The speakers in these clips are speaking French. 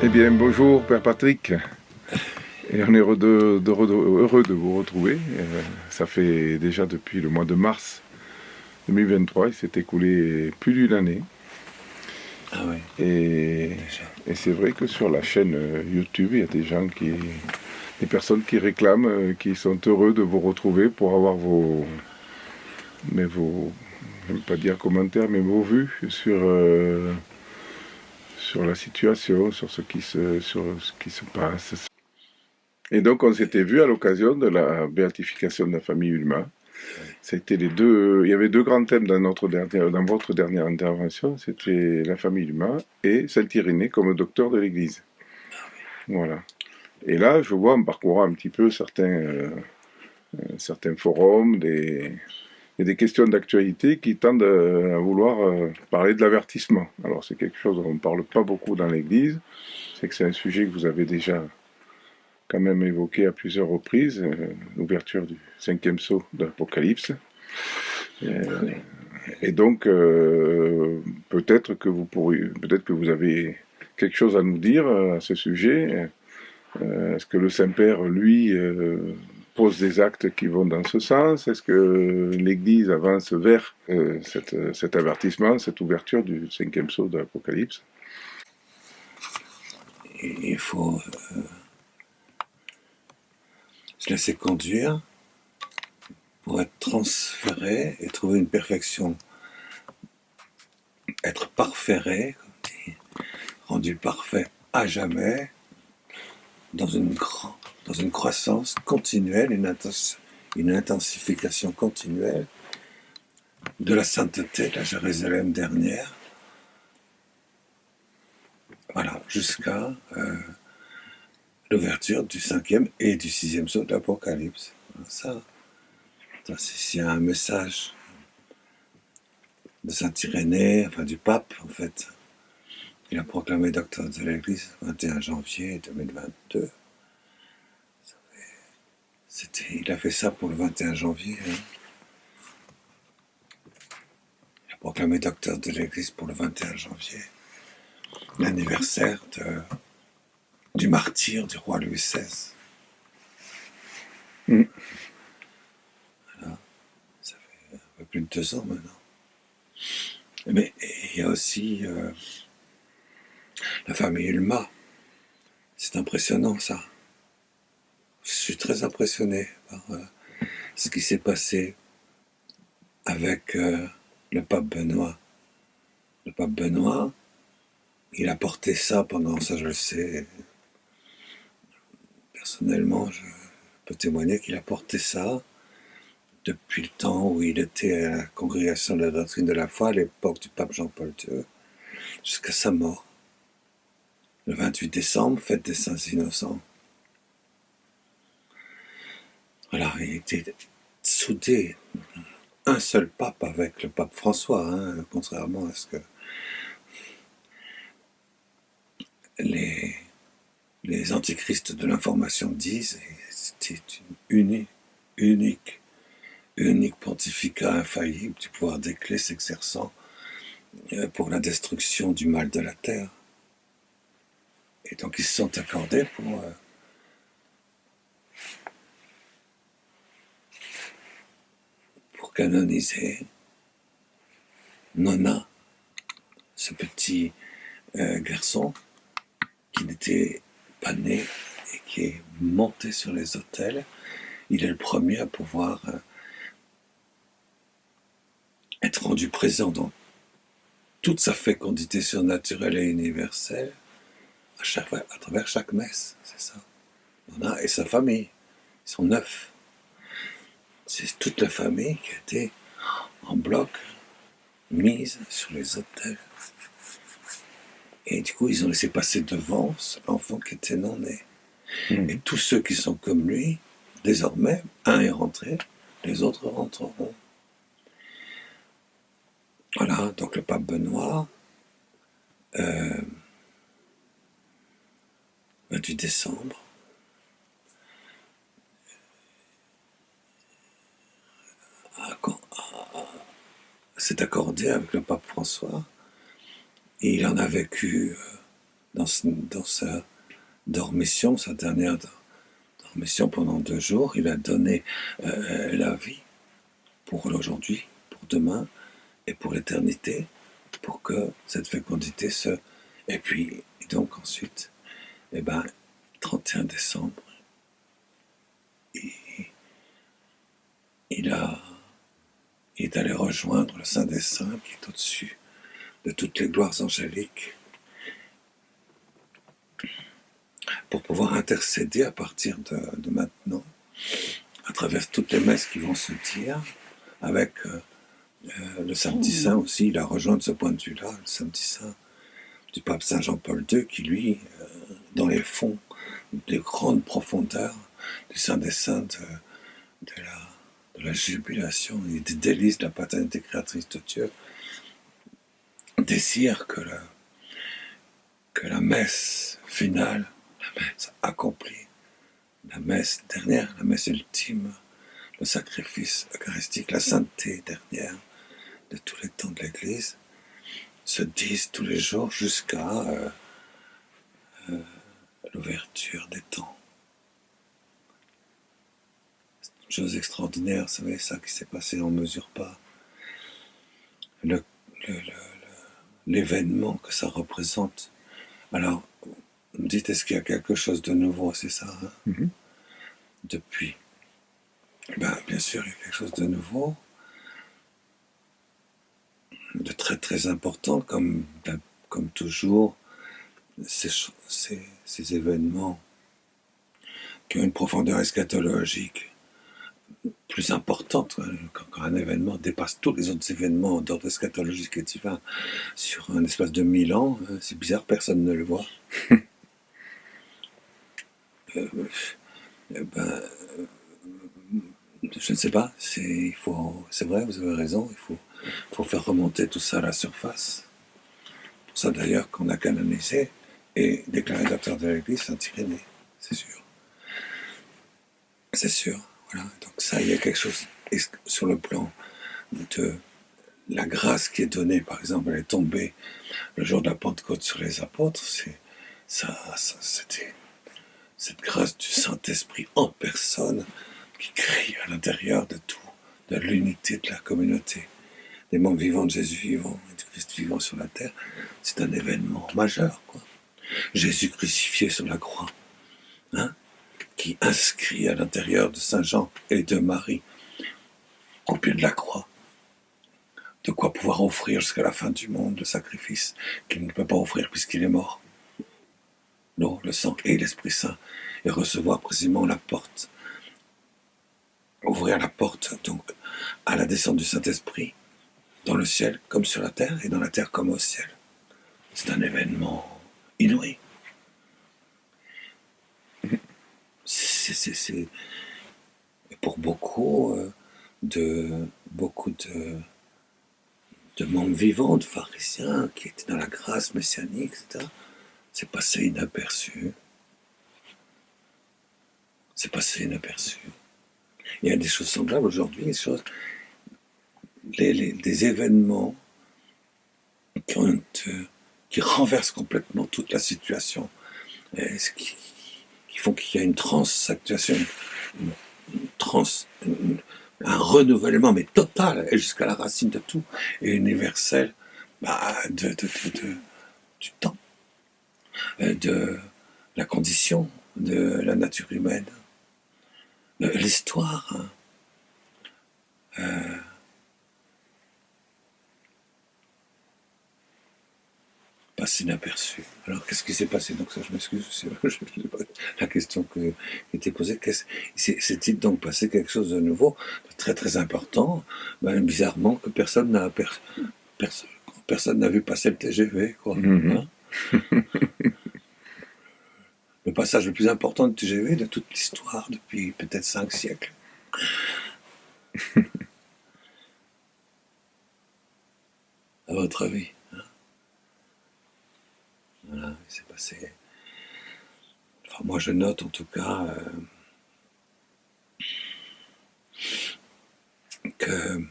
Eh bien, bonjour Père Patrick, et on est heureux de vous retrouver. Ça fait déjà depuis le mois de mars 2023, il s'est écoulé plus d'une année. Ah oui, Et, déjà. et c'est vrai que sur la chaîne YouTube, il y a des personnes qui réclament, qui sont heureux de vous retrouver pour avoir je ne vais pas dire commentaires, mais vos vues sur la situation, sur ce qui se passe. Et donc, on s'était vu à l'occasion de la béatification de la famille Ulma. Oui. C'était les deux. Il y avait deux grands thèmes dans votre dernière intervention. C'était la famille Ulma et Saint-Irénée comme docteur de l'Église. Voilà. Et là, je vois en parcourant un petit peu certains forums, il y a des questions d'actualité qui tendent à vouloir parler de l'avertissement. Alors, c'est quelque chose dont on ne parle pas beaucoup dans l'Église. C'est que c'est un sujet que vous avez déjà quand même évoqué à plusieurs reprises, l'ouverture du cinquième sceau de l'Apocalypse. Oui. Et donc, peut-être que vous avez quelque chose à nous dire à ce sujet. Est-ce que le Saint-Père, lui, pose des actes qui vont dans ce sens? Est-ce que l'Église avance vers cet avertissement, cette ouverture du cinquième sceau de l'Apocalypse? Il faut se laisser conduire pour être transféré et trouver une perfection. Être parfairé, rendu parfait à jamais, dans une croissance continuelle, une intensification continuelle de la sainteté de la Jérusalem dernière. Voilà, jusqu'à l'ouverture du cinquième et du sixième sceau de l'Apocalypse. Ça, c'est un message de Saint-Irénée, enfin du pape en fait. Il a proclamé docteur de l'Église le 21 janvier 2022. Il a fait ça pour le 21 janvier. Hein. Il a proclamé docteur de l'Église pour le 21 janvier. L'anniversaire du martyr du roi Louis XVI. Mm. Voilà. Ça fait un peu plus de 2 ans maintenant. Mais il y a aussi la famille Ulma. C'est impressionnant ça. Je suis très impressionné par ce qui s'est passé avec le pape Benoît. Le pape Benoît, il a porté ça pendant, ça je le sais, personnellement, je peux témoigner qu'il a porté ça depuis le temps où il était à la congrégation de la doctrine de la foi, à l'époque du pape Jean-Paul II, jusqu'à sa mort. Le 28 décembre, fête des Saints Innocents. Voilà, il était soudé, un seul pape avec le pape François, hein, contrairement à ce que les antichristes de l'information disent. C'était une unique pontificat infaillible du pouvoir des clés s'exerçant pour la destruction du mal de la terre. Et donc ils se sont accordés pour canoniser Nona, ce petit garçon qui n'était pas né et qui est monté sur les autels. Il est le premier à pouvoir être rendu présent dans toute sa fécondité surnaturelle et universelle à travers chaque messe, c'est ça. Nona et sa famille, ils sont 9. C'est toute la famille qui a été en bloc mise sur les autels. Et du coup, ils ont laissé passer devant l'enfant qui était non né. Mm. Et tous ceux qui sont comme lui, désormais, un est rentré, les autres rentreront. Voilà, donc le pape Benoît, 28 décembre, s'est accordé avec le pape François, et il en a vécu dans sa dormition, sa dernière dormition pendant 2 jours, il a donné la vie pour l'aujourd'hui, pour demain et pour l'éternité, pour que cette fécondité se... Et puis, donc ensuite, 31 décembre, il, il est allé rejoindre le Saint des Saints qui est au-dessus de toutes les gloires angéliques pour pouvoir intercéder à partir de maintenant à travers toutes les messes qui vont se dire avec le Samedi Saint aussi. Il a rejoint de ce point de vue-là le Samedi Saint du pape Saint Jean-Paul II qui lui, dans les fonds des grandes profondeurs du Saint des Saints de la jubilation et des délices de la paternité créatrice de Dieu, désire que la messe finale, la messe accomplie, la messe dernière, la messe ultime, le sacrifice eucharistique, la sainteté dernière de tous les temps de l'Église, se disent tous les jours jusqu'à l'ouverture des temps. C'est une chose extraordinaire, vous savez, ça qui s'est passé, on ne mesure pas l'événement que ça représente. Alors, vous me dites, est-ce qu'il y a quelque chose de nouveau, c'est ça, hein? Mhm. Depuis. Bien sûr, il y a quelque chose de nouveau, de très très important, comme toujours, ces événements qui ont une profondeur eschatologique plus importante, quand un événement dépasse tous les autres événements d'ordre eschatologique et divin sur un espace de 1000 ans, c'est bizarre, personne ne le voit. Je ne sais pas, c'est vrai, vous avez raison, il faut faire remonter tout ça à la surface. Pour ça d'ailleurs qu'on a canonisé et déclaré docteur de l'Église Saint-Irénée, c'est sûr. C'est sûr, voilà. Donc ça, il y a quelque chose sur le plan de la grâce qui est donnée. Par exemple, elle est tombée le jour de la Pentecôte sur les apôtres. C'était cette grâce du Saint-Esprit en personne qui crie à l'intérieur de tout, de l'unité de la communauté, des membres vivants de Jésus vivant et du Christ vivant sur la terre. C'est un événement majeur, quoi. Jésus crucifié sur la croix, hein, qui inscrit à l'intérieur de Saint Jean et de Marie, au pied de la croix, de quoi pouvoir offrir jusqu'à la fin du monde le sacrifice qu'il ne peut pas offrir puisqu'il est mort. L'eau, le sang et l'Esprit Saint, et recevoir précisément la porte, ouvrir la porte donc à la descente du Saint-Esprit, dans le ciel comme sur la terre, et dans la terre comme au ciel. C'est un événement inouï. C'est pour beaucoup de membres vivants, de pharisiens qui étaient dans la grâce messianique, etc. C'est passé inaperçu. C'est passé inaperçu. Il y a des choses semblables aujourd'hui, des événements qui renversent complètement toute la situation, qui font qu'il y a une transactuation, un renouvellement, mais total, et jusqu'à la racine de tout, et universel, du temps, de la condition, de la nature humaine, de l'histoire. Passe inaperçu. Alors, qu'est-ce qui s'est passé? Donc ça, je m'excuse, c'est pas la question qui était posée. C'est-il donc passé quelque chose de nouveau, de très très important, bizarrement, que personne n'a vu passer le TGV, quoi. Mhm. Hein, le passage le plus important du TGV de toute l'histoire, depuis peut-être 5 siècles. À votre avis, hein? Voilà, il s'est passé... Enfin, moi, je note en tout cas que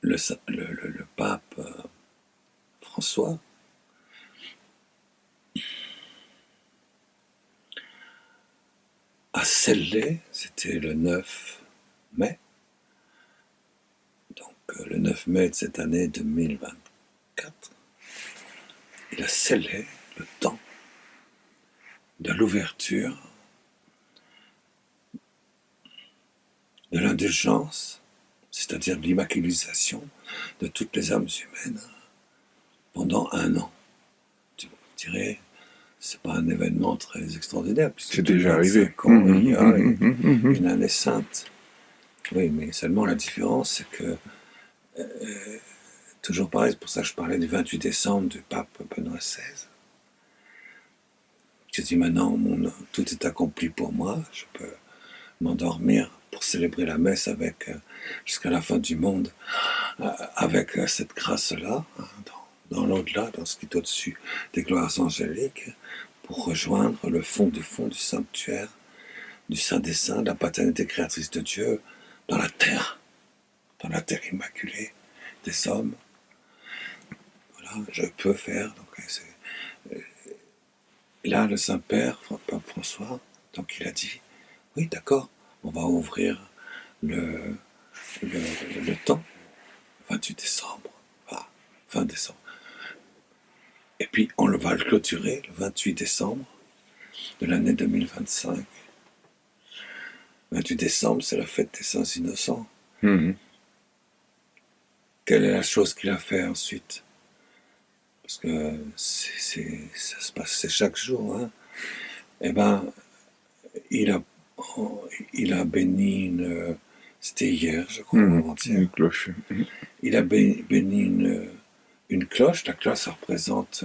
le pape François a scellé, c'était le 9 mai, donc le 9 mai de cette année 2024, il a scellé le temps de l'ouverture, de l'indulgence, c'est-à-dire de l'immaculisation de toutes les âmes humaines pendant 1 an. Tu dirais, c'est pas un événement très extraordinaire, puisque c'est déjà arrivé. Il y a une année sainte. Oui, mais seulement la différence, c'est que, toujours pareil, c'est pour ça que je parlais du 28 décembre du pape Benoît XVI. J'ai dit maintenant, tout est accompli pour moi, je peux m'endormir pour célébrer la messe avec, jusqu'à la fin du monde, avec cette grâce-là, dans l'au-delà, dans ce qui est au-dessus des gloires angéliques, pour rejoindre le fond du sanctuaire, du Saint des Saints, de la paternité créatrice de Dieu, dans la terre immaculée des hommes. Voilà, je peux faire. Donc, là, le Saint-Père, Pape François, donc il a dit, oui, d'accord, on va ouvrir le temps, 28 décembre, fin décembre. Et puis, on va le clôturer le 28 décembre de l'année 2025. 28 décembre, c'est la fête des Saints Innocents. Quelle est la chose qu'il a fait ensuite? Parce que ça se passe, c'est chaque jour. Hein. Eh ben, il a béni c'était hier, je crois, avant-hier. Une cloche. Il a béni une cloche. La cloche, ça représente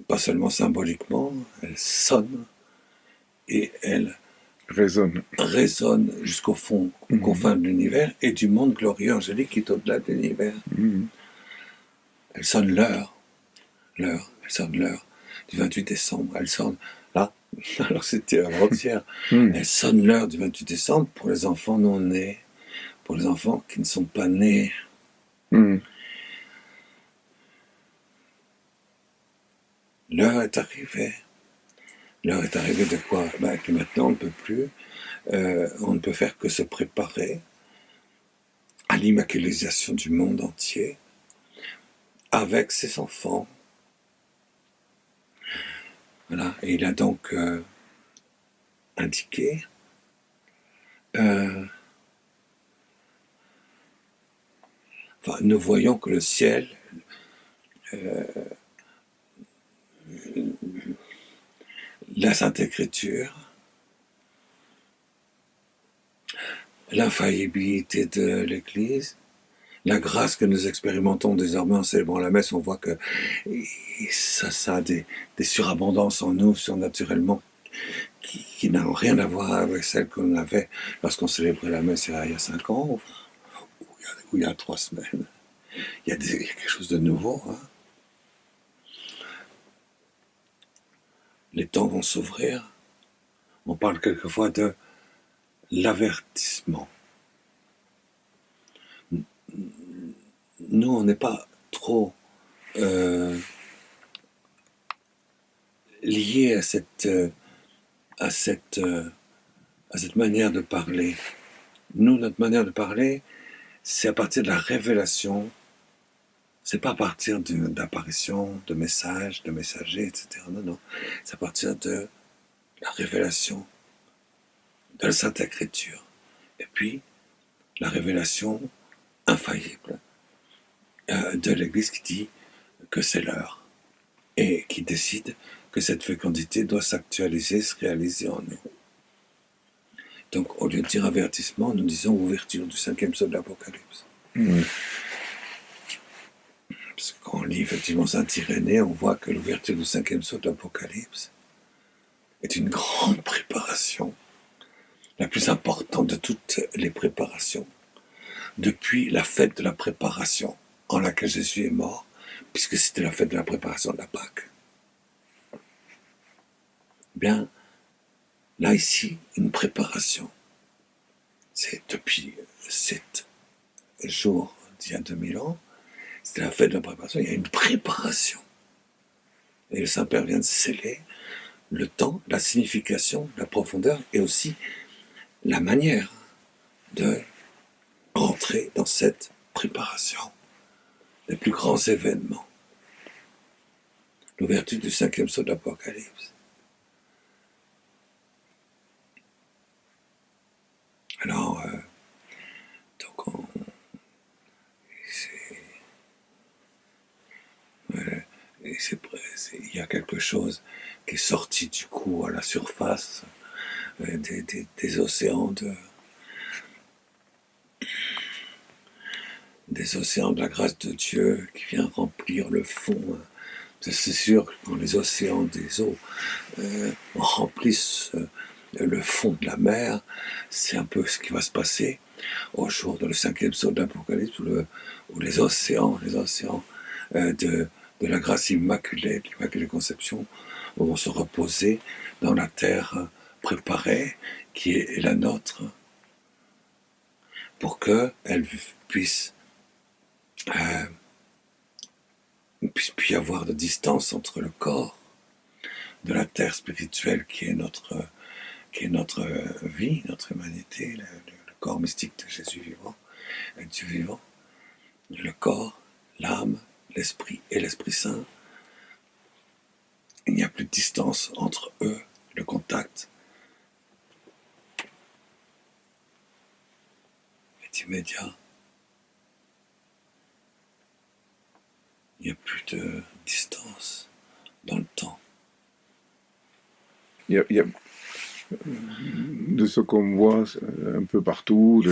pas seulement symboliquement, elle sonne et elle résonne jusqu'au fond, aux confins de l'univers et du monde glorieux angélique qui est au-delà de l'univers. Elle sonne l'heure du 28 décembre. Elle sonne là, alors c'était avant-hier. Elle sonne l'heure du 28 décembre pour les enfants non nés, pour les enfants qui ne sont pas nés. L'heure est arrivée. L'heure est arrivée de quoi? Que maintenant on ne peut plus, on ne peut faire que se préparer à l'immaculisation du monde entier avec ses enfants. Voilà. Et il a donc indiqué nous voyons que le ciel la Sainte Écriture, l'infaillibilité de l'Église, la grâce que nous expérimentons désormais en célébrant la messe, on voit que ça a des surabondances en nous, surnaturellement, qui n'ont rien à voir avec celles qu'on avait lorsqu'on célébrait la messe il y a 5 ans, ou il y a 3 semaines. Il y a quelque chose de nouveau. Hein. Les temps vont s'ouvrir. On parle quelquefois de l'avertissement. Nous, on n'est pas trop liés à cette manière de parler. Nous, notre manière de parler, c'est à partir de la révélation. C'est pas à partir d'apparitions, de messages, de messagers, etc. Non. C'est à partir de la révélation de la Sainte Écriture. Et puis, la révélation infaillible de l'Église qui dit que c'est l'heure et qui décide que cette fécondité doit s'actualiser, se réaliser en nous. Donc, au lieu de dire avertissement, nous disons ouverture du 5e sceau de l'Apocalypse. Parce que quand on lit effectivement Saint Irénée, on voit que l'ouverture du 5e sceau de l'Apocalypse est une grande préparation, la plus importante de toutes les préparations, depuis la fête de la préparation en laquelle Jésus est mort, puisque c'était la fête de la préparation de la Pâque. Bien, là ici, une préparation c'est depuis 7 jours d'il y a 2000 ans, c'était la fête de la préparation, il y a une préparation. Et le Saint-Père vient de sceller le temps, la signification, la profondeur et aussi la manière de rentrer dans cette préparation des plus grands événements. L'ouverture du 5e sceau de l'Apocalypse. Alors, donc il y a quelque chose qui est sorti du coup à la surface des océans des océans de la grâce de Dieu qui vient remplir le fond. C'est sûr que quand les océans des eaux remplissent le fond de la mer, c'est un peu ce qui va se passer au jour de le 5e sceau de l'Apocalypse où les océans de la grâce immaculée, de l'Immaculée Conception, vont se reposer dans la terre préparée qui est la nôtre pour qu'elle puisse plus y avoir de distance entre le corps de la terre spirituelle qui est notre vie, notre humanité, le corps mystique de Jésus vivant, Dieu vivant, le corps, l'âme, l'esprit et l'Esprit Saint. Il n'y a plus de distance entre eux, le contact est immédiat. Il n'y a plus de distance dans le temps. Il y a de ce qu'on voit un peu partout,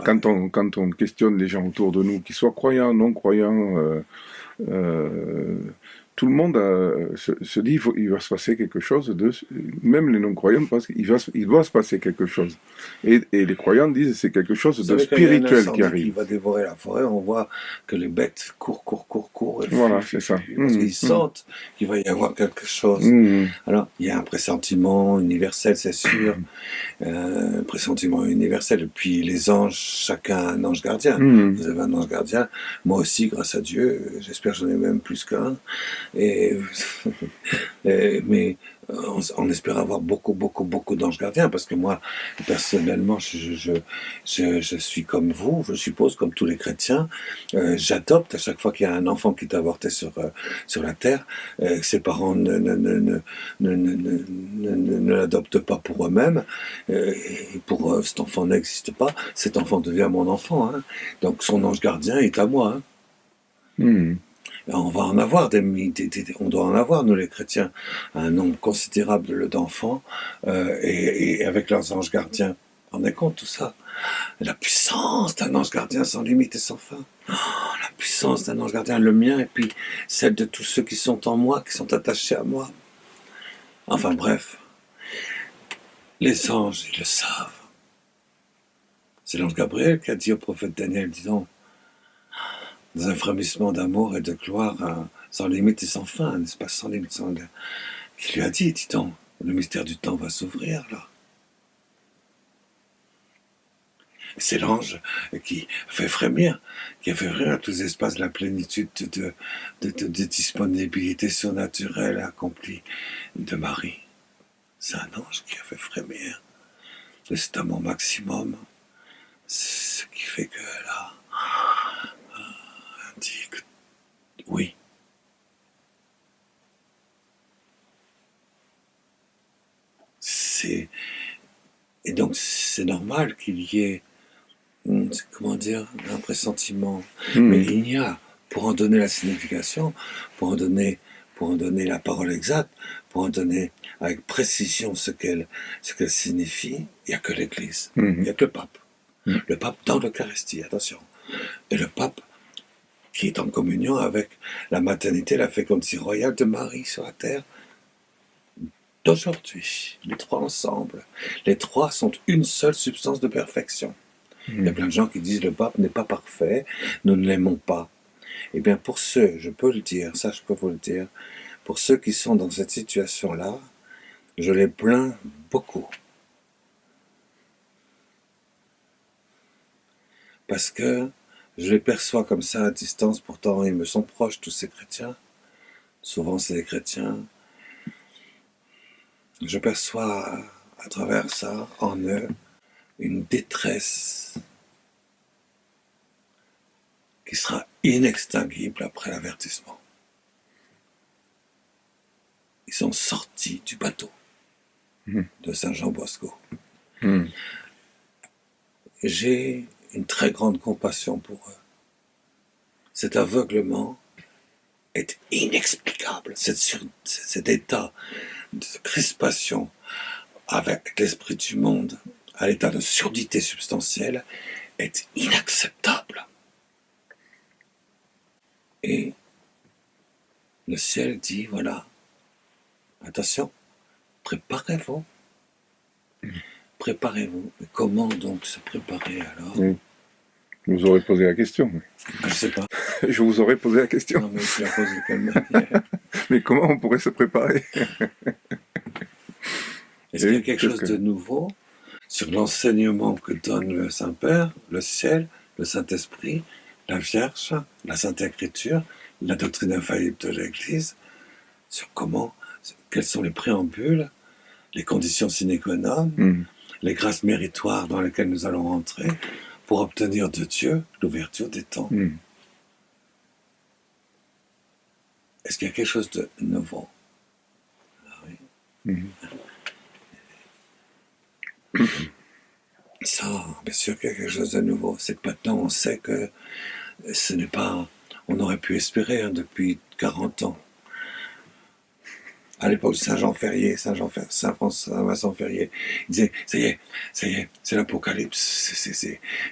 quand on questionne les gens autour de nous, qu'ils soient croyants, non croyants, tout le monde se dit il va se passer quelque chose, même les non-croyants pensent qu'il doit se passer quelque chose. Et les croyants disent c'est quelque chose de spirituel qui arrive. Qui va dévorer la forêt, on voit que les bêtes courent. Et voilà, c'est ça. Parce qu'ils sentent qu'il va y avoir quelque chose. Alors, il y a un pressentiment universel, c'est sûr. Un pressentiment universel. Et puis les anges, chacun a un ange gardien. Vous avez un ange gardien. Moi aussi, grâce à Dieu, j'espère que j'en ai même plus qu'un. Mais on espère avoir beaucoup d'anges gardiens, parce que moi, personnellement, je suis comme vous, je suppose, comme tous les chrétiens. J'adopte à chaque fois qu'il y a un enfant qui est avorté sur la terre. Ses parents ne l'adoptent pas pour eux-mêmes. Cet enfant n'existe pas. Cet enfant devient mon enfant. Hein. Donc son ange gardien est à moi. Hein. On va en avoir on doit en avoir, nous les chrétiens, un nombre considérable d'enfants et avec leurs anges gardiens. Vous vous rendez compte tout ça? La puissance d'un ange gardien sans limite et sans fin. La puissance d'un ange gardien, le mien, et puis celle de tous ceux qui sont en moi, qui sont attachés à moi. Enfin bref, les anges, ils le savent. C'est l'ange Gabriel qui a dit au prophète Daniel, disons, dans un frémissement d'amour et de gloire sans limite et sans fin, n'est-ce pas, sans limite, qui lui a dit, dis donc, le mystère du temps va s'ouvrir là. C'est l'ange qui fait frémir tous les espaces de la plénitude de disponibilité surnaturelle accomplie de Marie. C'est un ange qui a fait frémir de cet amour maximum. C'est ce qui fait que là, on dit que oui. Et donc c'est normal qu'il y ait comment dire, un pressentiment. Mais il y a, pour en donner la signification, pour en donner la parole exacte, pour en donner avec précision ce qu'elle signifie, il n'y a que l'Église, il n'y a que le pape. Le pape dans l'Eucharistie, attention. Et le pape qui est en communion avec la maternité, la fécondité royale de Marie sur la terre, d'aujourd'hui, les trois ensemble. Les trois sont une seule substance de perfection. Il y a plein de gens qui disent le pape n'est pas parfait, nous ne l'aimons pas. Eh bien, pour ceux, je peux le dire, ça je peux vous le dire, pour ceux qui sont dans cette situation-là, je les plains beaucoup. parce que je les perçois comme ça à distance, pourtant ils me sont proches, tous ces chrétiens. Souvent c'est des chrétiens. Je perçois à travers ça, en eux, une détresse qui sera inextinguible après l'avertissement. Ils sont sortis du bateau de Saint-Jean-Bosco. J'ai une très grande compassion pour eux. Cet aveuglement est inexplicable. Cet état de crispation avec l'esprit du monde à l'état de surdité substantielle est inacceptable. Et le ciel dit, voilà, attention, préparez-vous. Préparez-vous. Mais comment donc se préparer alors? Oui. Je vous aurais posé la question. Je sais pas. Je vous aurais posé la question. Non, mais tu la poses de quelle manière? Mais comment on pourrait se préparer? Est-ce qu'il y a quelque chose de nouveau sur l'enseignement que donne le Saint-Père, le ciel, le Saint-Esprit, la Vierge, la Sainte Écriture, la doctrine infaillible de l'Église, sur quels sont les préambules, les conditions sine qua non, les grâces méritoires dans lesquelles nous allons entrer pour obtenir de Dieu l'ouverture des temps. Est-ce qu'il y a quelque chose de nouveau? Oui. Ça, bien sûr qu'il y a quelque chose de nouveau. C'est que maintenant on sait que ce n'est pas... On aurait pu espérer depuis 40 ans. À l'époque de Saint-Jean-Ferrier, Saint-Vincent-Ferrier, il disait, ça y est, c'est l'Apocalypse,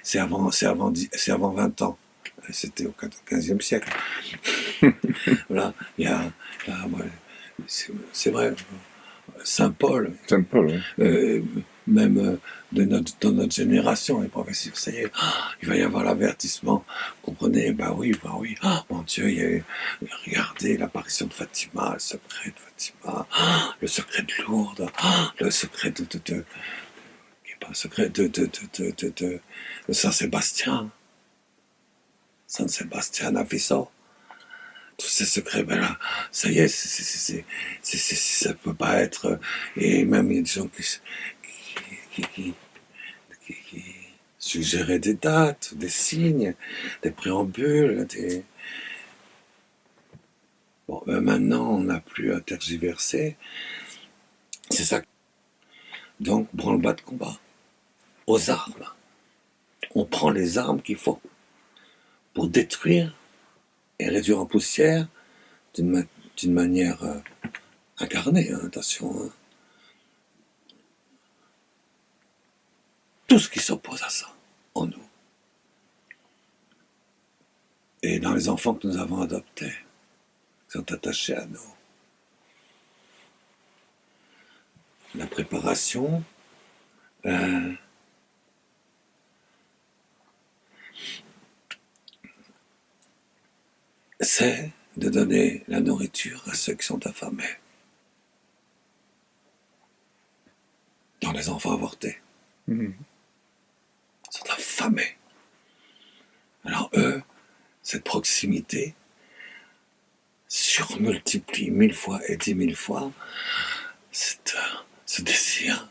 c'est avant 20 ans. C'était au XVe siècle. Voilà, c'est vrai, Saint Paul, oui. même dans notre génération, les professeurs, ça y est, il va y avoir l'avertissement. Comprenez, bah oui, mon Dieu, regardez l'apparition de Fatima, le secret de Fatima, le secret de Lourdes, le secret de Saint-Sébastien, à Fisso. Tous ces secrets, ben là, ça y est, ça peut pas être. Et même il y a des gens qui suggéraient des dates, des signes, des préambules, Bon, ben maintenant, on n'a plus à tergiverser. C'est ça. Donc, branle-bas de combat. Aux armes. On prend les armes qu'il faut pour détruire et réduire en poussière d'une manière incarnée, hein, attention. Hein. Tout ce qui s'oppose à ça, en nous. Et dans les enfants que nous avons adoptés, qui sont attachés à nous. La préparation, c'est de donner la nourriture à ceux qui sont affamés. Dans les enfants avortés. Ils sont affamés. Alors eux, cette proximité surmultiplie 1000 fois et 10 000 fois ce désir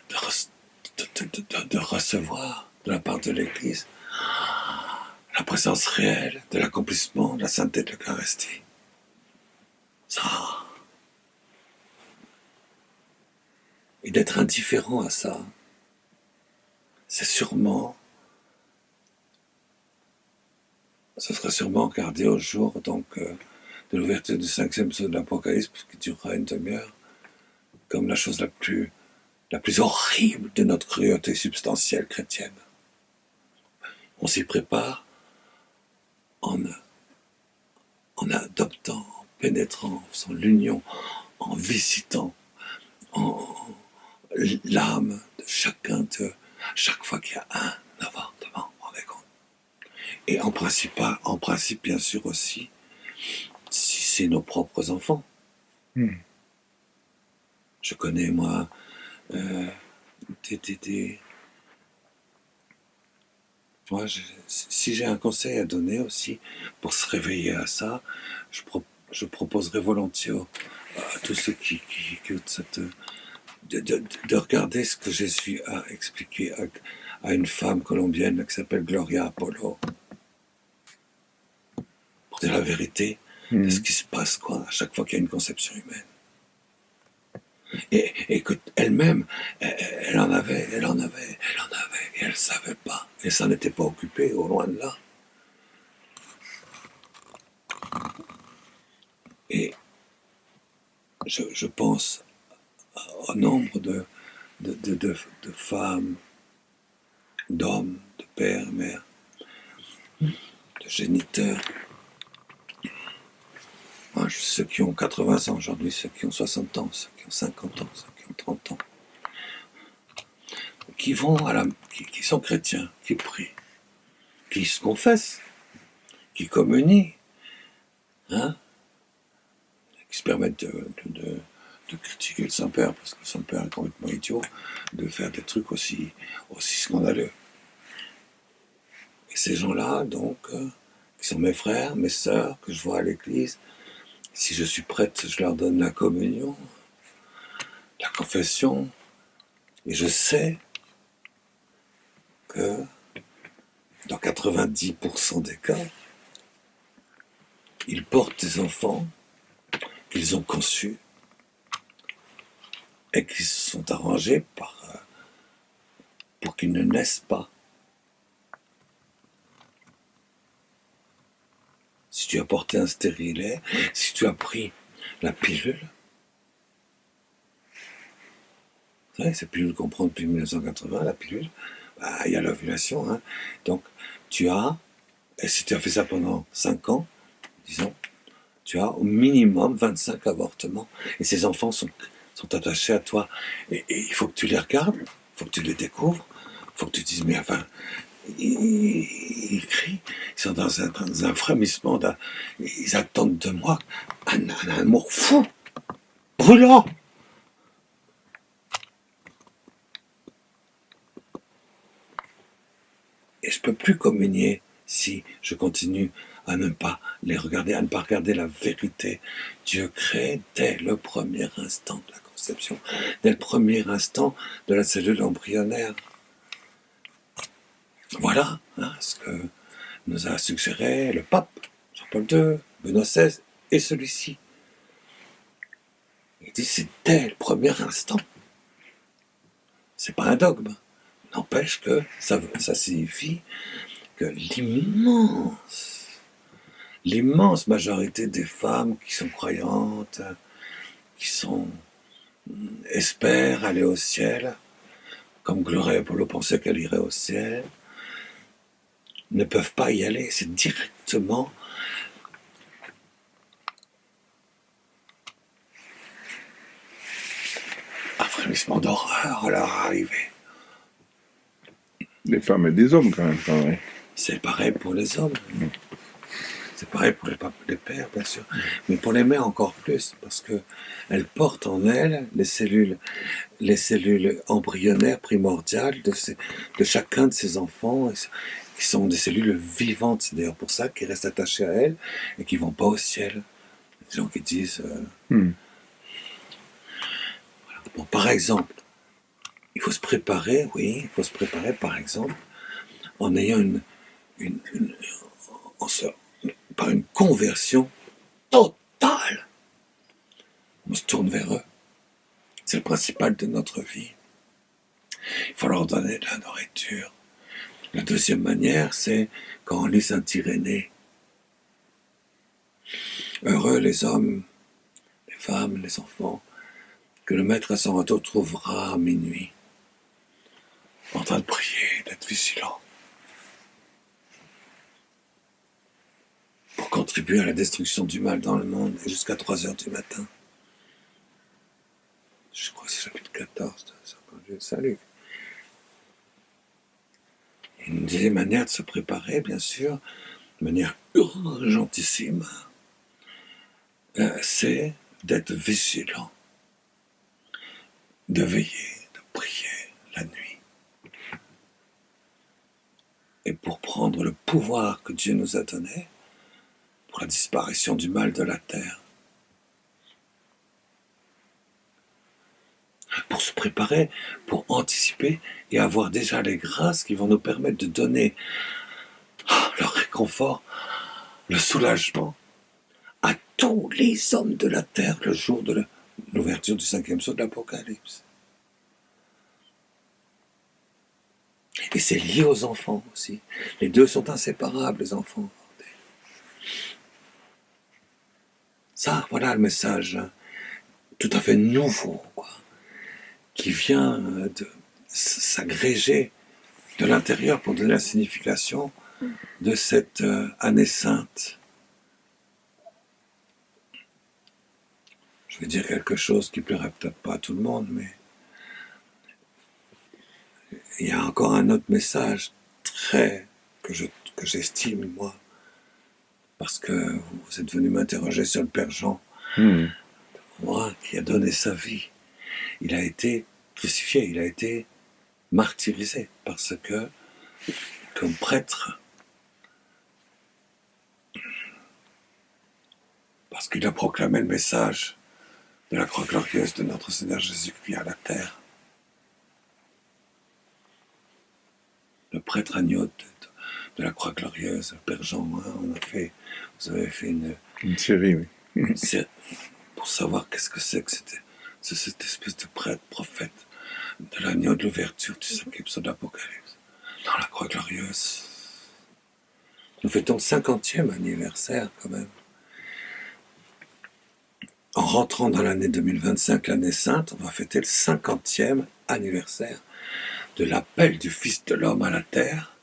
de recevoir de la part de l'Église la présence réelle de l'accomplissement de la sainteté de l'Eucharistie. Ça. Et d'être indifférent à ça, c'est sûrement... Ce sera sûrement gardé au jour donc, de l'ouverture du 5e psaume de l'Apocalypse, qui durera une demi-heure, comme la chose la plus horrible de notre cruauté substantielle chrétienne. On s'y prépare en adoptant, en pénétrant, en faisant l'union, en visitant l'âme de chacun d'eux, chaque fois qu'il y a un avortement, vous rendez compte. Et en principe, bien sûr aussi, si c'est nos propres enfants. Je connais, moi, Moi, si j'ai un conseil à donner aussi pour se réveiller à ça, je proposerais volontiers à tous ceux qui écoutent de regarder ce que Jésus a expliqué à une femme colombienne qui s'appelle Gloria Apollo. Pour dire la vérité de ce qui se passe à chaque fois qu'il y a une conception humaine. Et que elle-même, elle en avait, et elle ne savait pas. Elle s'en était pas occupée, au loin de là. Et je pense au nombre de femmes, d'hommes, de pères, mères, de géniteurs. Moi, ceux qui ont 80 ans aujourd'hui, ceux qui ont 60 ans, ceux qui ont 50 ans, ceux qui ont 30 ans, qui vont qui sont chrétiens, qui prient, qui se confessent, qui communient, hein, qui se permettent de critiquer le Saint-Père, parce que le Saint-Père est complètement idiot, de faire des trucs aussi scandaleux. Et ces gens-là, donc, qui sont mes frères, mes sœurs, que je vois à l'église, si je suis prête, je leur donne la communion, la confession, et je sais que dans 90% des cas, ils portent des enfants qu'ils ont conçus et qui se sont arrangés pour qu'ils ne naissent pas. Si tu as porté un stérilet, si tu as pris la pilule, vous savez, cette pilule qu'on prend depuis 1980, la pilule, il y a l'ovulation, hein. Donc et si tu as fait ça pendant 5 ans, disons, tu as au minimum 25 avortements. Et ces enfants sont attachés à toi. Et il faut que tu les regardes, il faut que tu les découvres, il faut que tu te dises, mais enfin, ils crient, ils sont dans un frémissement, ils attendent de moi un amour fou, brûlant. Et je ne peux plus communier si je continue à ne pas les regarder, à ne pas regarder la vérité. Dieu crée dès le premier instant de la conception, dès le premier instant de la cellule embryonnaire. Voilà ce que nous a suggéré le pape Jean-Paul II, Benoît XVI et celui-ci. Il dit c'est dès le premier instant. C'est pas un dogme. N'empêche que ça signifie que l'immense majorité des femmes qui sont croyantes, qui espèrent aller au ciel, comme Gloria Apollo pensait qu'elle irait au ciel, ne peuvent pas y aller. C'est directement un frémissement d'horreur à leur arrivée. Des femmes et des hommes, quand même, pareil. C'est pareil pour les hommes. C'est pareil pour les pères, bien sûr. Mais pour les mères, encore plus, parce qu'elles portent en elles les cellules embryonnaires primordiales de chacun de ces enfants, qui sont des cellules vivantes. C'est d'ailleurs pour ça qu'ils restent attachés à elles et qu'ils ne vont pas au ciel. Des gens qui disent... Voilà. Bon, par exemple, il faut se préparer, par exemple, en ayant par une conversion totale. On se tourne vers eux. C'est le principal de notre vie. Il faut leur donner de la nourriture. La deuxième manière, c'est quand on lit Saint Irénée. Heureux les hommes, les femmes, les enfants, que le Maître à son retour trouvera à minuit, en train de prier, d'être vigilant, pour contribuer à la destruction du mal dans le monde et jusqu'à 3 heures du matin. Je crois que c'est chapitre 14 de Saint-Paul de Salut. Une deuxième manière de se préparer, bien sûr, de manière urgentissime, c'est d'être vigilant, de veiller, de prier la nuit. et pour prendre le pouvoir que Dieu nous a donné pour la disparition du mal de la terre. Pour se préparer, pour anticiper et avoir déjà les grâces qui vont nous permettre de donner le réconfort, le soulagement à tous les hommes de la terre le jour de l'ouverture du 5e sceau de l'Apocalypse. Et c'est lié aux enfants aussi. Les deux sont inséparables, les enfants. Ça, voilà le message tout à fait nouveau, quoi, qui vient de s'agréger de l'intérieur pour donner la signification de cette année sainte. Je vais dire quelque chose qui plaira peut-être pas à tout le monde, mais il y a encore un autre message que j'estime, moi, parce que vous êtes venu m'interroger sur le Père Jean, moi, qui a donné sa vie. Il a été crucifié, il a été martyrisé, parce que, comme prêtre, parce qu'il a proclamé le message de la croix glorieuse de notre Seigneur Jésus-Christ à la terre. Le prêtre agneau de la croix glorieuse, le Père Jean, vous avez fait une série, oui. Pour savoir qu'est-ce que c'est que cette espèce de prêtre, prophète, de l'agneau de l'ouverture du 5e sceau de l'Apocalypse, dans la croix glorieuse. Nous fêtons le 50e anniversaire, quand même. En rentrant dans l'année 2025, l'année sainte, on va fêter le 50e anniversaire de l'appel du Fils de l'homme à la terre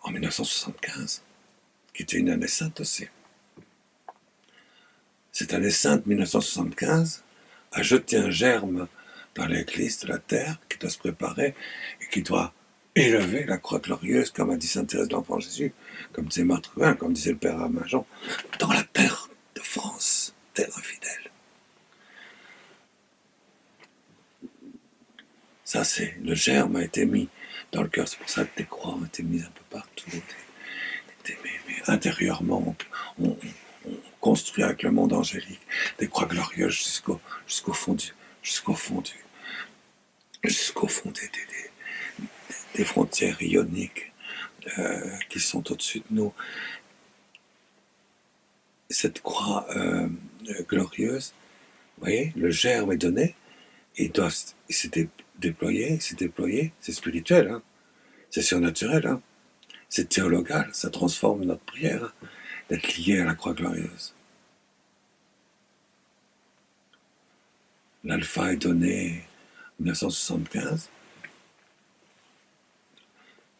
en 1975, qui était une année sainte aussi. Cette année sainte 1975 a jeté un germe dans l'Église de la terre qui doit se préparer et qui doit élever la croix glorieuse, comme a dit Sainte Thérèse de l'Enfant Jésus, comme disait Marthe Rouin, comme disait le Père Amajon, dans la terre de France, terre infidèle. Ça, c'est le germe a été mis dans le cœur. C'est pour ça que des croix ont été mises un peu partout. Mais intérieurement, on construit avec le monde angélique des croix glorieuses jusqu'au fond des frontières ioniques qui sont au-dessus de nous. Cette croix glorieuse, vous voyez, le germe est donné, et il s'est déployé, c'est spirituel, hein, c'est surnaturel, hein, c'est théologal, ça transforme notre prière, hein, d'être lié à la croix glorieuse. L'alpha est donné en 1975,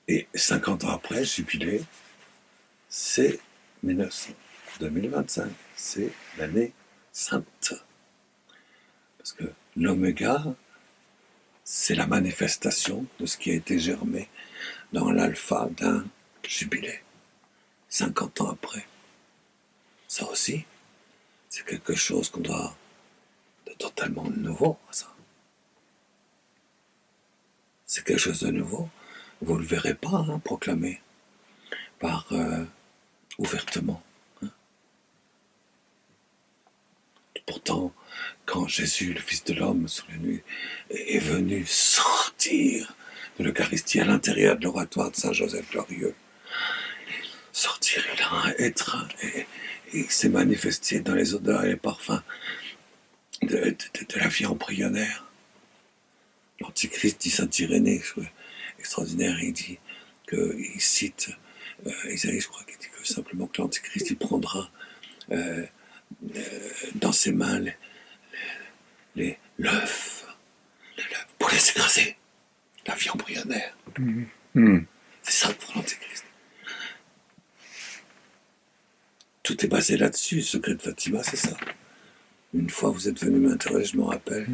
et 50 ans après, jubilé, c'est 2025, c'est l'année sainte. Parce que l'oméga, c'est la manifestation de ce qui a été germé dans l'alpha d'un jubilé, 50 ans après. Ça aussi, c'est quelque chose qu'on doit de totalement nouveau, ça. C'est quelque chose de nouveau. Vous ne le verrez pas, hein, proclamé par ouvertement. Hein. Pourtant, quand Jésus, le Fils de l'homme, sur les nuits, est venu sortir de l'Eucharistie à l'intérieur de l'oratoire de Saint-Joseph glorieux, sortir, il a être, et il s'est manifesté dans les odeurs et les parfums de la vie embryonnaire. L'Antichrist, dit Saint Irénée, extraordinaire, il dit il cite Isaïe, je crois qu'il dit que simplement que l'Antichrist, il prendra dans ses mains l'œuf pour les écraser, la vie embryonnaire. C'est ça pour l'Antichrist. Tout est basé là-dessus, le secret de Fatima, c'est ça. Une fois vous êtes venu m'interroger, je m'en rappelle,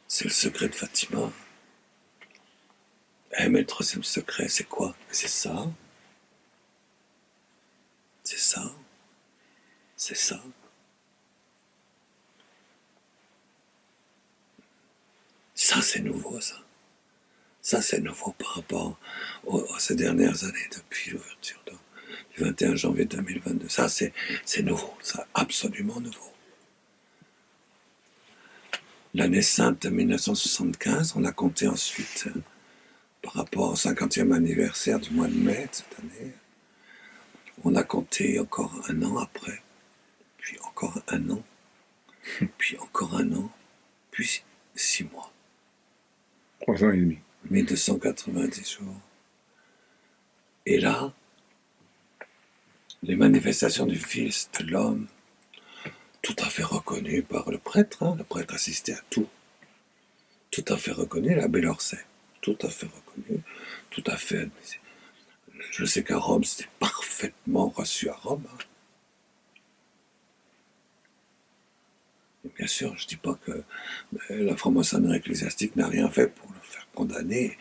c'est le secret de Fatima. Mais le troisième secret, c'est quoi? C'est ça. C'est ça. C'est ça. Ça, c'est nouveau, ça. Ça, c'est nouveau par rapport à ces dernières années, depuis l'ouverture du 21 janvier 2022. Ça, c'est nouveau, c'est absolument nouveau. L'année sainte de 1975, on a compté ensuite, par rapport au 50e anniversaire du mois de mai de cette année, on a compté encore un an après, puis encore un an, puis encore un an, puis 6 mois. 3 ans et demi. 1290 jours. Et là, les manifestations du Fils de l'homme, tout à fait reconnues par le prêtre assistait à tout. Tout à fait reconnu, l'abbé Lorset, tout à fait reconnu, tout à fait admis. Je sais qu'à Rome, c'était parfaitement reçu à Rome. Et bien sûr, je ne dis pas que la franc-maçonnerie ecclésiastique n'a rien fait pour le faire condamner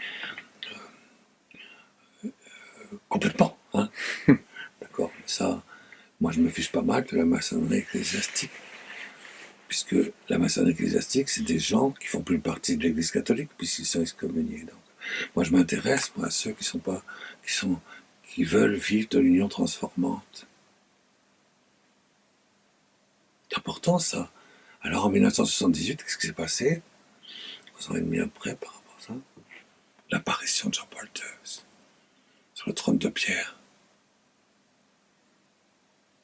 complètement. D'accord, ça, moi je me fiche pas mal de la maçonnerie ecclésiastique, puisque la maçonnerie ecclésiastique, c'est des gens qui font plus partie de l'Église catholique, puisqu'ils sont excommuniés. Donc, moi je m'intéresse à ceux qui veulent vivre de l'union transformante. C'est important ça. Alors en 1978, qu'est-ce qui s'est passé 3 ans et demi après par rapport à ça, l'apparition de Jean-Paul II sur le trône de pierre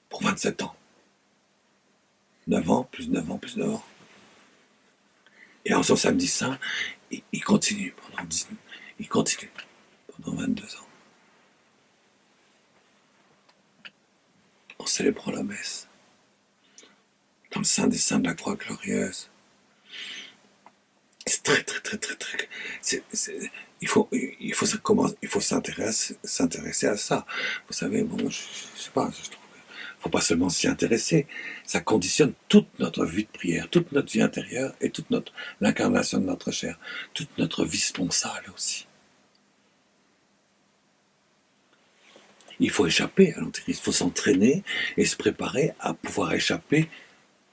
pour 27 ans. 9 ans, plus 9 ans, plus 9 ans. Et en son samedi saint, il continue pendant 22 ans. En célébrant la messe. Dans le Saint des Saints de la Croix glorieuse. C'est très. Il faut s'intéresser à ça. Vous savez, bon, je sais pas, je trouve qu'il ne faut pas seulement s'y intéresser. Ça conditionne toute notre vie de prière, toute notre vie intérieure et toute l'incarnation de notre chair, toute notre vie sponsale aussi. Il faut échapper à l'antéchrist, il faut s'entraîner et se préparer à pouvoir échapper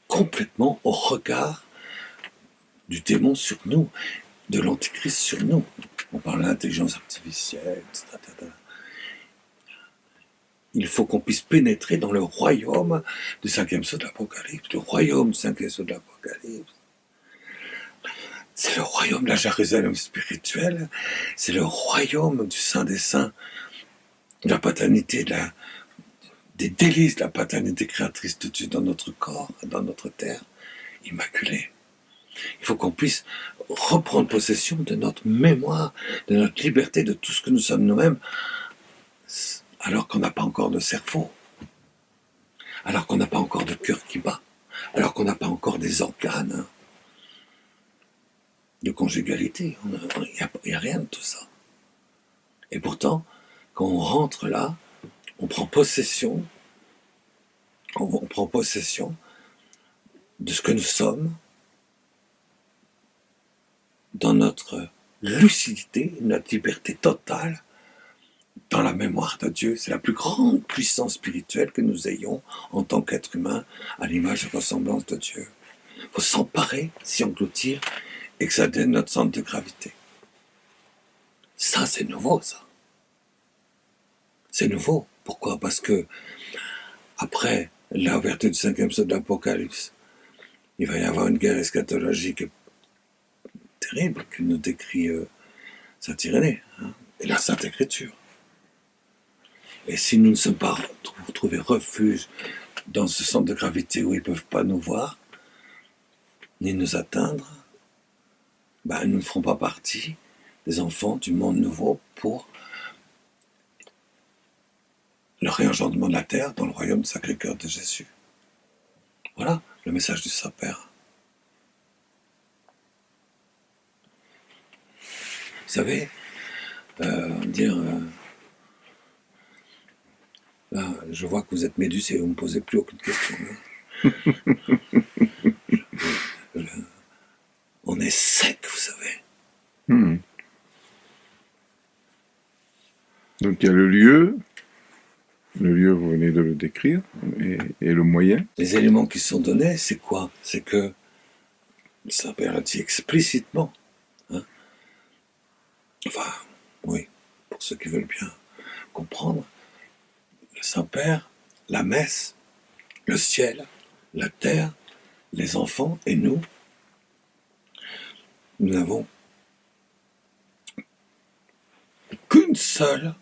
complètement au regard du démon sur nous, de l'antéchrist sur nous. On parle d'intelligence artificielle, etc. Il faut qu'on puisse pénétrer dans le royaume du 5e sceau de l'Apocalypse. Le royaume du 5e sceau de l'Apocalypse. C'est le royaume de la Jérusalem spirituelle. C'est le royaume du Saint des Saints, de la paternité, des délices de la paternité créatrice de Dieu dans notre corps, dans notre terre immaculée. Il faut qu'on puisse reprendre possession de notre mémoire, de notre liberté, de tout ce que nous sommes nous-mêmes, alors qu'on n'a pas encore de cerveau, alors qu'on n'a pas encore de cœur qui bat, alors qu'on n'a pas encore des organes de conjugalité. Il n'y a rien de tout ça. Et pourtant, quand on rentre là, on prend possession de ce que nous sommes, dans notre lucidité, notre liberté totale, dans la mémoire de Dieu. C'est la plus grande puissance spirituelle que nous ayons en tant qu'être humain, à l'image et ressemblance de Dieu. Il faut s'emparer, s'y engloutir, et que ça donne notre centre de gravité. Ça, c'est nouveau, ça. C'est nouveau. Pourquoi ? Parce que, après l'ouverture du 5e sceau de l'Apocalypse, il va y avoir une guerre eschatologique terrible que nous décrit saint Irénée, et la Sainte Écriture. Et si nous ne sommes pas trouvés refuge dans ce centre de gravité où ils ne peuvent pas nous voir, ni nous atteindre, nous ne ferons pas partie des enfants du monde nouveau pour le réengendrement de la terre dans le royaume du Sacré-Cœur de Jésus. Voilà le message du Saint-Père. Vous savez, là, je vois que vous êtes médusé et vous ne me posez plus aucune question. On est sec, vous savez. Donc il y a le lieu, vous venez de le décrire, et le moyen. Les éléments qui sont donnés, c'est quoi ? C'est que le Saint-Père a dit explicitement, enfin, oui, pour ceux qui veulent bien comprendre, le Saint-Père, la messe, le ciel, la terre, les enfants et nous n'avons qu'une seule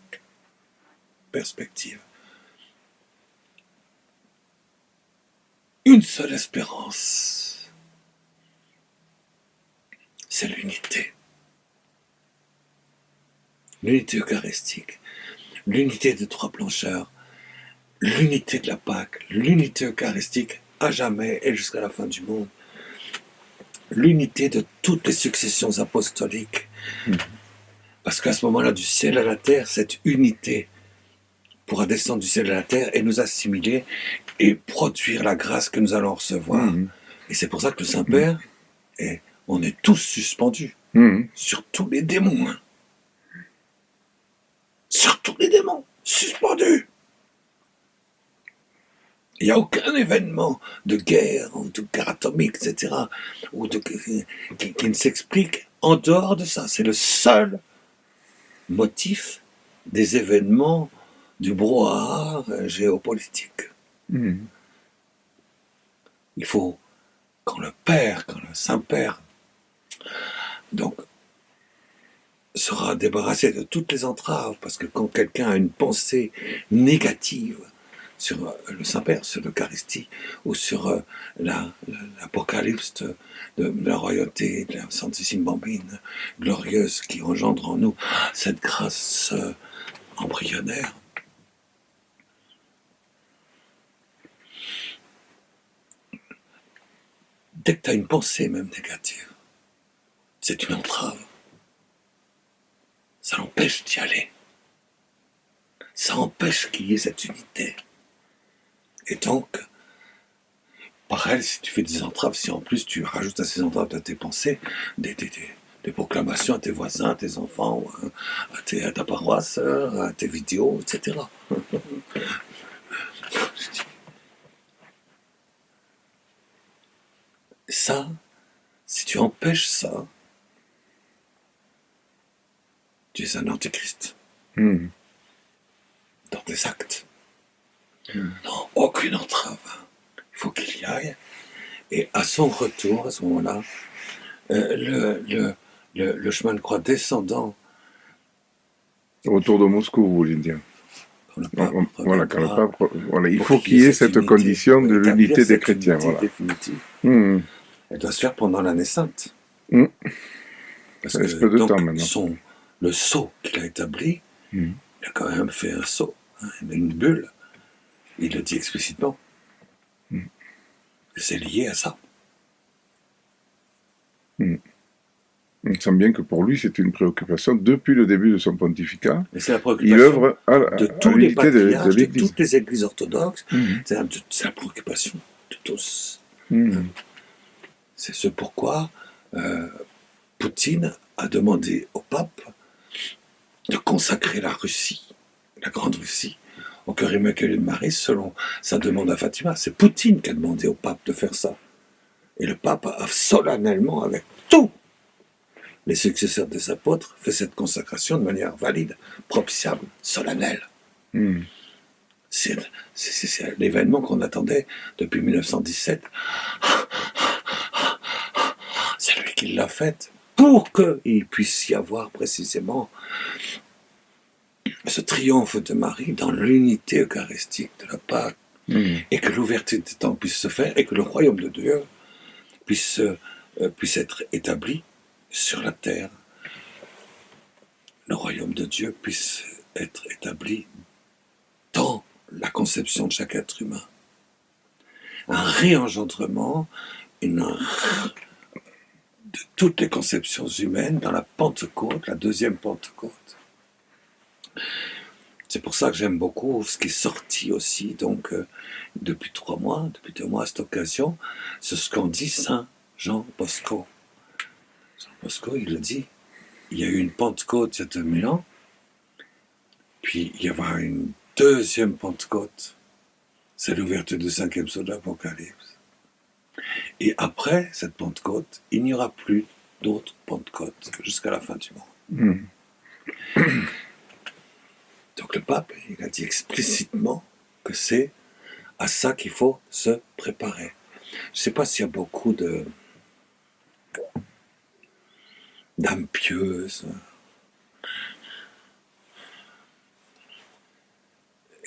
perspective, une seule espérance, c'est l'unité. L'unité eucharistique, l'unité des trois blancheurs, l'unité de la Pâque, l'unité eucharistique à jamais et jusqu'à la fin du monde, l'unité de toutes les successions apostoliques. Parce qu'à ce moment-là, du ciel à la terre, cette unité pourra descendre du ciel à la terre et nous assimiler et produire la grâce que nous allons recevoir. Et c'est pour ça que le Saint-Père, on est tous suspendus sur tous les démons. Hein. Sur tous les démons, suspendus. Il n'y a aucun événement de guerre ou de guerre atomique, etc., qui ne s'explique en dehors de ça. C'est le seul motif des événements du brouhaha géopolitique. Il faut, quand le Saint-Père, donc, sera débarrassé de toutes les entraves, parce que quand quelqu'un a une pensée négative sur le Saint-Père, sur l'Eucharistie, ou sur l'Apocalypse de la royauté, de la Saintissime Bambine, glorieuse, qui engendre en nous cette grâce embryonnaire. Dès que tu as une pensée même négative, c'est une entrave. Ça empêche d'y aller. Ça empêche qu'il y ait cette unité. Et donc, pareil, si tu fais des entraves, si en plus tu rajoutes à ces entraves à tes pensées, des proclamations à tes voisins, à tes enfants, à ta paroisse, à tes vidéos, etc. Ça, si tu empêches ça, tu es un antéchrist. Dans tes actes. Non, aucune entrave. Il faut qu'il y aille. Et à son retour, à ce moment-là, le chemin de croix descendant. Autour de Moscou, vous voulez dire. Quand le pape il faut qu'il y ait cette condition de l'unité des chrétiens. Voilà. Elle doit se faire pendant l'année sainte. Parce que de temps maintenant. Le sceau qu'il a établi, il a quand même fait un sceau, une bulle. Il le dit explicitement. C'est lié à ça. On sent bien que pour lui, c'est une préoccupation depuis le début de son pontificat. Et c'est la préoccupation il œuvre de tous les patriarches, de toutes les églises orthodoxes. C'est la préoccupation de tous. C'est ce pourquoi Poutine a demandé au pape de consacrer la Russie, la grande Russie, au cœur immaculé de Marie, selon sa demande à Fatima. C'est Poutine qui a demandé au pape de faire ça. Et le pape a solennellement, avec tous les successeurs des apôtres, fait cette consacration de manière valide, propitiable, solennelle. C'est l'événement qu'on attendait depuis 1917. C'est lui qui l'a fait pour qu'il puisse y avoir précisément ce triomphe de Marie dans l'unité eucharistique de la Pâque, et que l'ouverture des temps puisse se faire, et que le royaume de Dieu puisse être établi sur la terre. Le royaume de Dieu puisse être établi dans la conception de chaque être humain. Un réengendrement de toutes les conceptions humaines dans la Pentecôte, la deuxième Pentecôte. C'est pour ça que j'aime beaucoup ce qui est sorti aussi, donc depuis 2 mois à cette occasion, c'est ce qu'en dit Saint Jean Bosco. Jean Bosco, il le dit, il y a eu une Pentecôte il y a 2000 ans, puis il y aura une deuxième Pentecôte, c'est l'ouverture du 5e sceau de l'Apocalypse. Et après cette Pentecôte, il n'y aura plus d'autres Pentecôtes jusqu'à la fin du monde. Donc le pape, il a dit explicitement que c'est à ça qu'il faut se préparer. Je ne sais pas s'il y a beaucoup d'âmes pieuses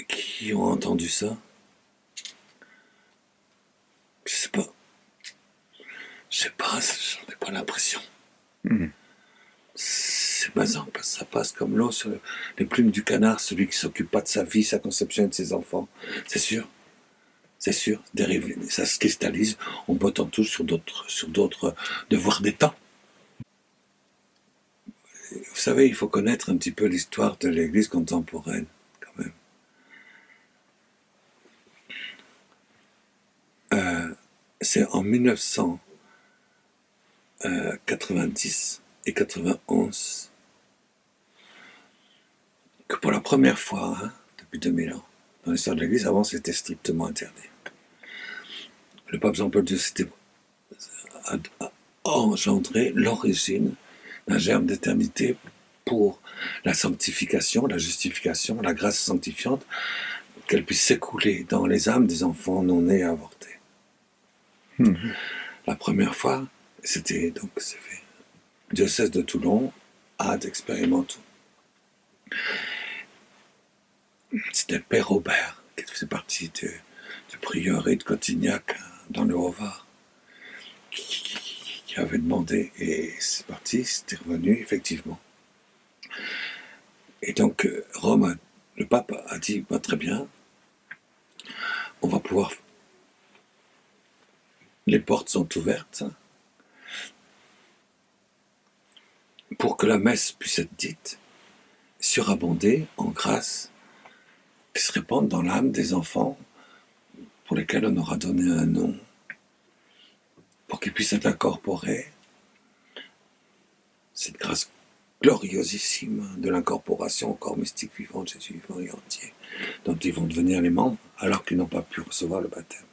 qui ont entendu ça. Je sais pas. J'en ai pas l'impression. C'est basant, parce que ça passe comme l'eau sur les plumes du canard, celui qui s'occupe pas de sa vie, sa conception et de ses enfants. C'est sûr, dérivé, ça se cristallise, on botte en touche sur d'autres devoirs d'État. Vous savez, il faut connaître un petit peu l'histoire de l'Église contemporaine, quand même. C'est en 1990 et 91 que pour la première fois, depuis 2000 ans, dans l'histoire de l'Église, avant c'était strictement interdit. Le pape Jean-Paul II a engendré l'origine d'un germe d'éternité pour la sanctification, la justification, la grâce sanctifiante, qu'elle puisse s'écouler dans les âmes des enfants non nés et avortés. La première fois, c'est fait. Diocèse de Toulon, ad expérimentum. C'était le père Robert, qui faisait partie du prieuré de Cotignac, dans le Haut-Var, qui avait demandé, et c'est parti, c'était revenu, effectivement. Et donc, Rome, le pape a dit, très bien, on va pouvoir... Les portes sont ouvertes pour que la messe puisse être dite, surabondée en grâce, qui se répandent dans l'âme des enfants pour lesquels on aura donné un nom, pour qu'ils puissent être incorporés. Cette grâce gloriosissime de l'incorporation au corps mystique vivant de Jésus vivant et entier, dont ils vont devenir les membres alors qu'ils n'ont pas pu recevoir le baptême.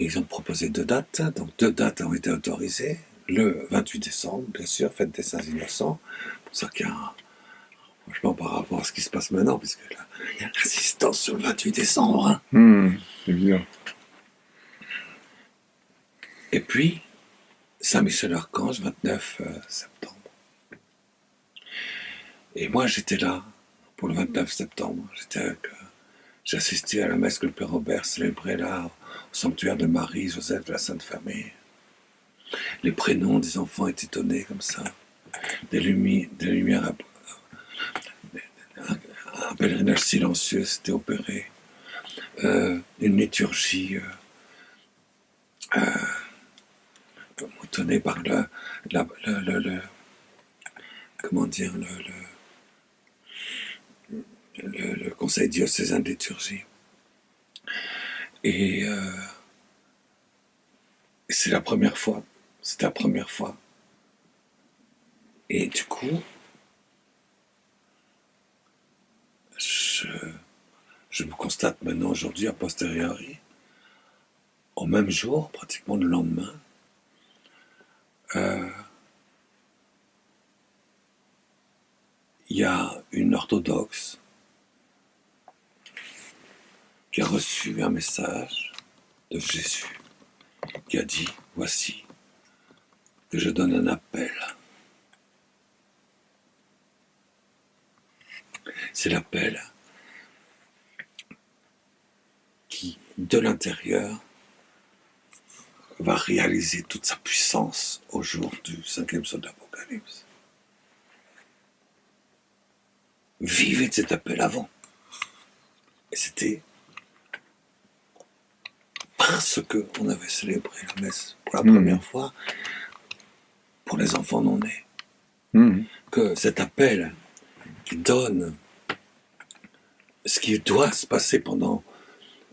Ils ont proposé 2 dates, donc 2 dates ont été autorisées. Le 28 décembre, bien sûr, fête des Saints Innocents. Pour ça qu'il y a franchement, par rapport à ce qui se passe maintenant, parce que là, il y a l'insistance sur le 28 décembre. Évident. Et puis, Saint-Michel-Archange, 29 septembre. Et moi, j'étais là pour le 29 septembre. J'ai assisté à la messe que le Père Robert célébrait là, au sanctuaire de Marie, Joseph de la Sainte Famille. Les prénoms des enfants étaient donnés comme ça. Des lumières, un pèlerinage silencieux s'était opéré. Une liturgie moutonnée par le conseil diocésain de liturgie. Et c'est la première fois. C'était la première fois. Et du coup, je me constate maintenant aujourd'hui, a posteriori, au même jour, pratiquement le lendemain, il y a une orthodoxe qui a reçu un message de Jésus qui a dit, voici que je donne un appel. C'est l'appel qui, de l'intérieur, va réaliser toute sa puissance au jour du 5e psaume de l'Apocalypse. Vivez de cet appel avant. Et c'était parce qu'on avait célébré la messe pour la première fois pour les enfants non nés. Que cet appel qui donne ce qui doit se passer pendant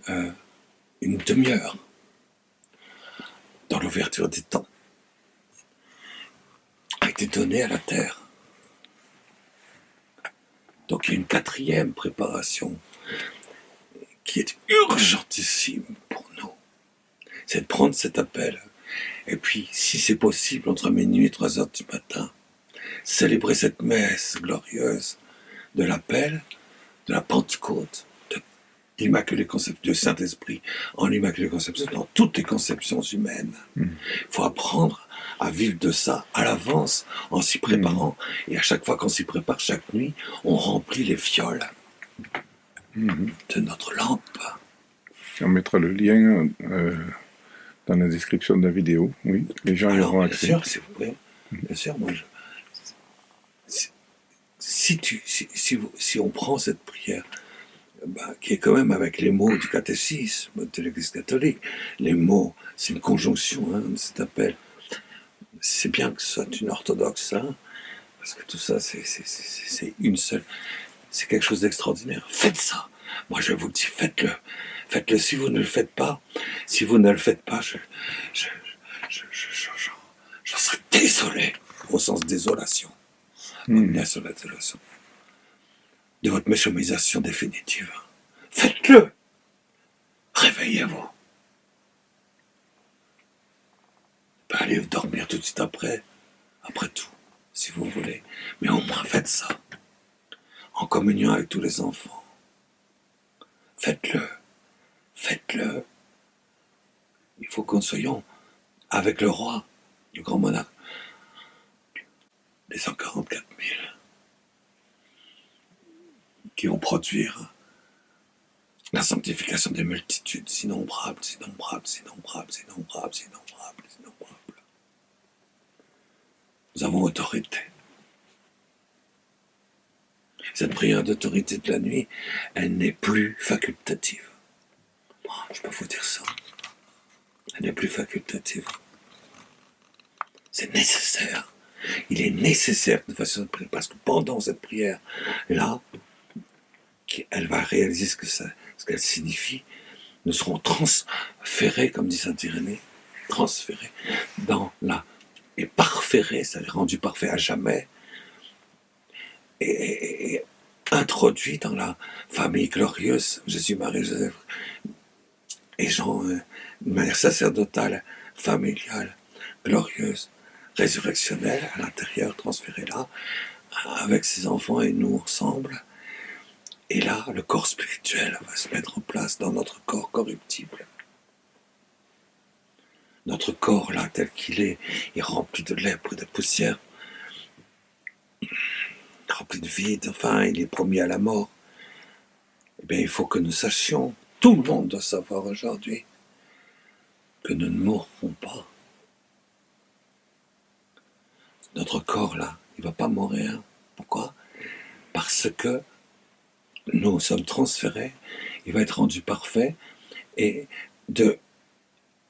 une demi-heure dans l'ouverture des temps a été donné à la terre. Donc il y a une 4e préparation qui est urgentissime pour nous. C'est de prendre cet appel et puis, si c'est possible, entre minuit et 3 heures du matin, célébrer cette messe glorieuse de l'appel, de la Pentecôte, de l'Immaculée Conception, du Saint-Esprit en l'Immaculée Conception, dans toutes les conceptions humaines. Il faut apprendre à vivre de ça à l'avance, en s'y préparant. Et à chaque fois qu'on s'y prépare, chaque nuit, on remplit les fioles de notre lampe. On mettra le lien dans la description de la vidéo. Oui, les gens y auront accès. Bien sûr, si vous voulez. Bien sûr, moi, si on prend cette prière, qui est quand même avec les mots du catéchisme de l'Église catholique, les mots, c'est une conjonction, hein, cet appel. C'est bien que ce soit une orthodoxe, hein, parce que tout ça, c'est une seule. C'est quelque chose d'extraordinaire. Faites ça. Moi, je vous le dis, faites-le. Faites-le. Si vous ne le faites pas, j'en serais désolé, au sens désolation. Désolation. De votre méchamisation définitive. Faites-le. Réveillez-vous. Allez dormir tout de suite après tout, si vous voulez. Mais au moins faites ça. En communion avec tous les enfants. Faites-le. Faites-le. Il faut que nous soyons avec le roi, le grand monarque, les 144 000 qui vont produire la sanctification des multitudes innombrables. Nous avons autorité. Cette prière d'autorité de la nuit, elle n'est plus facultative. Je peux vous dire ça. Elle n'est plus facultative. C'est nécessaire. Il est nécessaire de façon de prier, parce que pendant cette prière-là, elle va réaliser ce qu'elle signifie. Nous serons transférés, comme dit saint Irénée, transférés dans la... Et parfairés, c'est-à-dire rendu parfait à jamais, et introduit dans la famille glorieuse, Jésus, Marie, Joseph, et Jean, de manière sacerdotale, familiale, glorieuse, résurrectionnelle, à l'intérieur, transférée là, avec ses enfants et nous ensemble. Et là, le corps spirituel va se mettre en place dans notre corps corruptible. Notre corps, là, tel qu'il est rempli de lèpre et de poussière, rempli de vide, enfin, il est promis à la mort. Eh bien, il faut que nous sachions, tout le monde doit savoir aujourd'hui, que nous ne mourrons pas. Notre corps, là, il ne va pas mourir. Pourquoi ? Parce que nous sommes transférés, il va être rendu parfait, et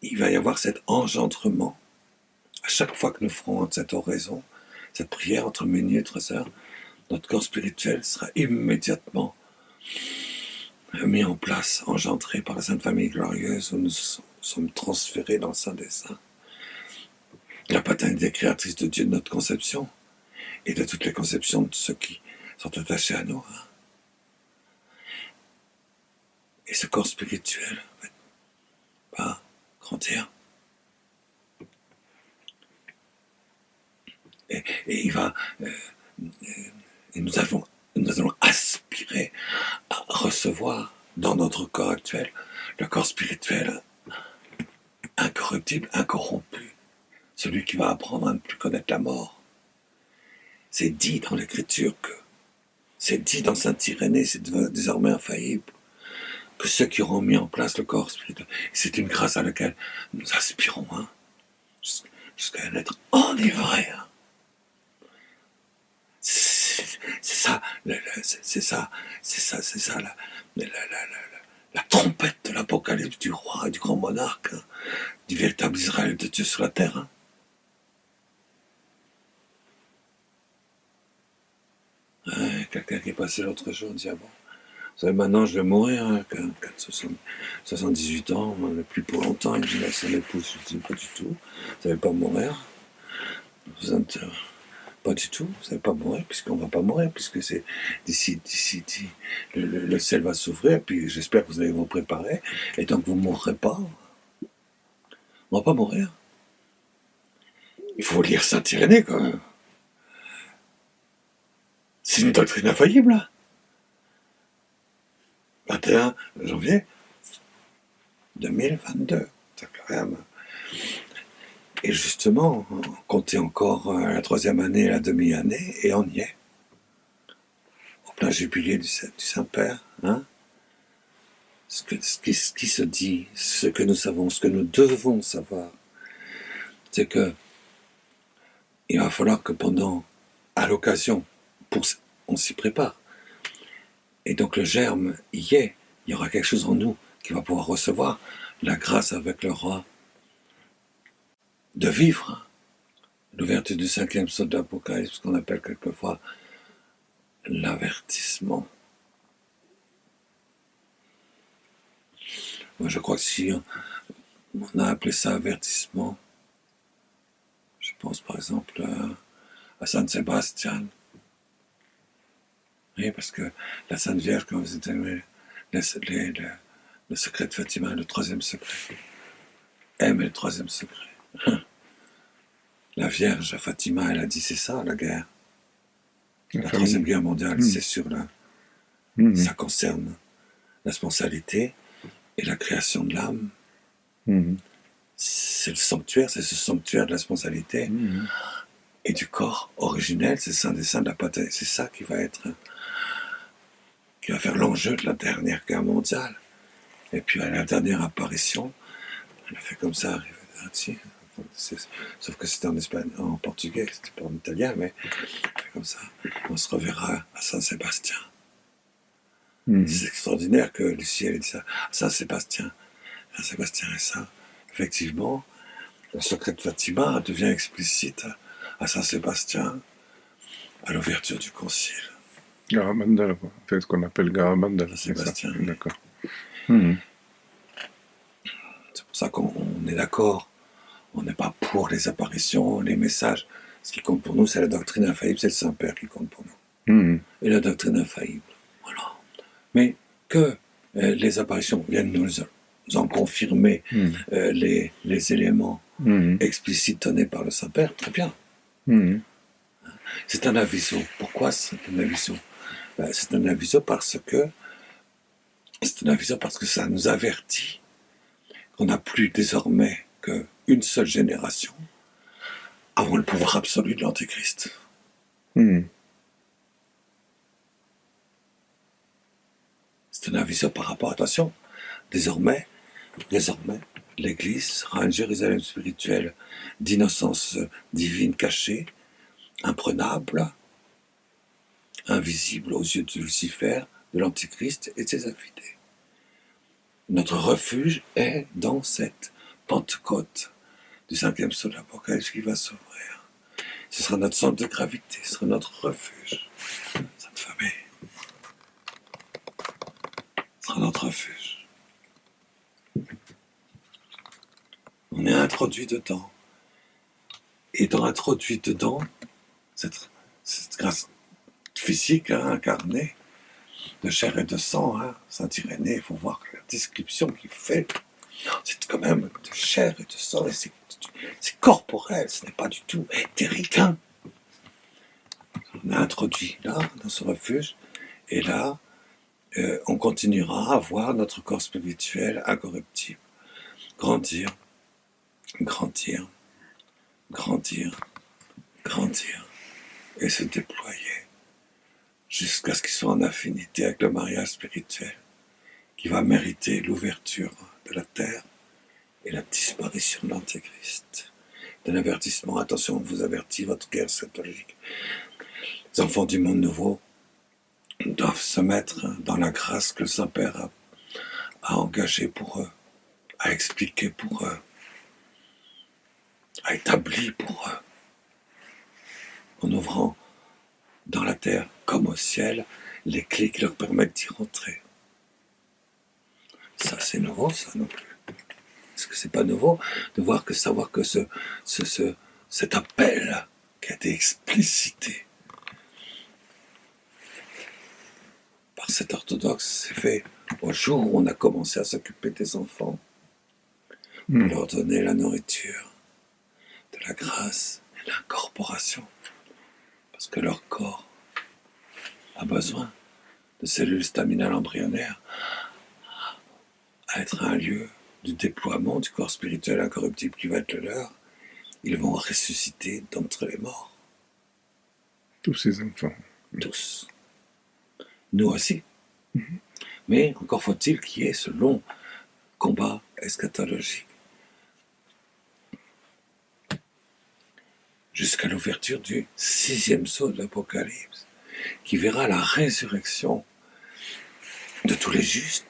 il va y avoir cet engendrement. À chaque fois que nous ferons cette oraison, cette prière entre minuit et 3 heures, notre corps spirituel sera immédiatement mis en place, engendré par la Sainte Famille Glorieuse, où nous sommes transférés dans le Saint des Saints. La paternité créatrice de Dieu de notre conception, et de toutes les conceptions de ceux qui sont attachés à nous. Et ce corps spirituel va grandir. Et il va... et nous allons aspirer à recevoir dans notre corps actuel le corps spirituel incorruptible, incorrompu, celui qui va apprendre à ne plus connaître la mort. C'est dit dans l'Écriture c'est dit dans saint Irénée, c'est désormais infaillible, que ceux qui auront mis en place le corps spirituel, c'est une grâce à laquelle nous aspirons, jusqu'à être enivrés. C'est ça la trompette de l'Apocalypse du roi et du grand monarque, du véritable Israël de Dieu sur la terre. Quelqu'un qui est passé l'autre jour dit, bon, vous savez, maintenant je vais mourir, 78 ans, plus pour longtemps. Il me dit, là, son épouse, je dis, pas du tout, vous n'allez pas mourir. Pas du tout, vous n'allez pas mourir, puisqu'on ne va pas mourir, puisque c'est d'ici, le ciel va s'ouvrir, puis j'espère que vous allez vous préparer, et donc vous ne mourrez pas. On ne va pas mourir. Il faut lire saint Irénée, quand même. C'est une doctrine infaillible. 21 janvier 2022. C'est quand même. Et justement, comptez encore la troisième année, la demi-année, et on y est. Au plein jubilé du Saint-Père. Hein, ce qui se dit, ce que nous savons, ce que nous devons savoir, c'est que il va falloir que à l'occasion, on s'y prépare. Et donc le germe y est. Il y aura quelque chose en nous qui va pouvoir recevoir la grâce avec le roi de vivre l'ouverture du 5e psaume de l'Apocalypse, qu'on appelle quelquefois l'avertissement. Moi, je crois que si on a appelé ça avertissement, je pense par exemple à Saint Sébastien. Oui, parce que la Sainte Vierge, quand vous êtes le secret de Fatima, le troisième secret, aime le troisième secret. La Vierge Fatima, elle a dit c'est ça la guerre. La troisième guerre mondiale, c'est sur ça concerne la sponsalité et la création de l'âme. C'est le sanctuaire, c'est ce sanctuaire de la sponsalité et du corps originel, c'est le saint des saints de la patrie. C'est ça qui va faire l'enjeu de la dernière guerre mondiale. Et puis à la dernière apparition, elle a fait comme ça, sauf que c'était en espagnol, en portugais, c'était pas en italien, mais elle fait comme ça. On se reverra à Saint-Sébastien. C'est extraordinaire que Lucie ait dit ça. Saint-Sébastien et ça. Effectivement, le secret de Fatima devient explicite à Saint-Sébastien, à l'ouverture du concile. Garabandal, quoi. En fait, ce qu'on appelle Garabandal. Sébastien. D'accord. C'est pour ça qu'on est d'accord. On n'est pas pour les apparitions, les messages. Ce qui compte pour nous, c'est la doctrine infaillible, c'est le Saint-Père qui compte pour nous. Et la doctrine infaillible. Voilà. Mais que les apparitions viennent nous en confirmer les éléments explicites donnés par le Saint-Père, très bien. C'est un aviso. Pourquoi c'est un aviso? C'est un aviso parce que ça nous avertit qu'on n'a plus désormais qu'une seule génération avant le pouvoir absolu de l'Antéchrist. C'est un aviso par rapport, attention, désormais, l'Église sera une Jérusalem spirituelle d'innocence divine cachée, imprenable, invisible aux yeux de Lucifer, de l'Antichrist et de ses infidèles. Notre refuge est dans cette Pentecôte du 5e psaume de l'Apocalypse qui va s'ouvrir. Ce sera notre centre de gravité, ce sera notre refuge. Cette famille. Ce sera notre refuge. On est introduit dedans. Et dans introduit dedans, cette grâce physique incarnée, de chair et de sang, Saint Irénée, il faut voir que la description qu'il fait, c'est quand même de chair et de sang, et c'est corporel, ce n'est pas du tout éthéricain. On est introduit là, dans ce refuge, et là, on continuera à voir notre corps spirituel incorruptible grandir, grandir, grandir, grandir, et se déployer jusqu'à ce qu'ils soient en affinité avec le mariage spirituel qui va mériter l'ouverture de la terre et la disparition de l'Antéchrist. Un avertissement, attention, on vous avertit, votre guerre scatologique. Les enfants du monde nouveau doivent se mettre dans la grâce que le Saint-Père a engagée pour eux, a expliqué pour eux, a établi pour eux, en ouvrant dans la terre comme au ciel les clés qui leur permettent d'y rentrer. Ça, c'est nouveau, ça non plus. Est-ce que c'est pas nouveau de savoir que cet appel qui a été explicité par cet orthodoxe s'est fait au jour où on a commencé à s'occuper des enfants, pour leur donner la nourriture, de la grâce et de l'incorporation, parce que leur corps a besoin de cellules staminales embryonnaires à être un lieu du déploiement du corps spirituel incorruptible qui va être le leur. Ils vont ressusciter d'entre les morts. Tous ces enfants. Tous. Nous aussi. Mais encore faut-il qu'il y ait ce long combat eschatologique jusqu'à l'ouverture du 6e sceau de l'Apocalypse, qui verra la résurrection de tous les justes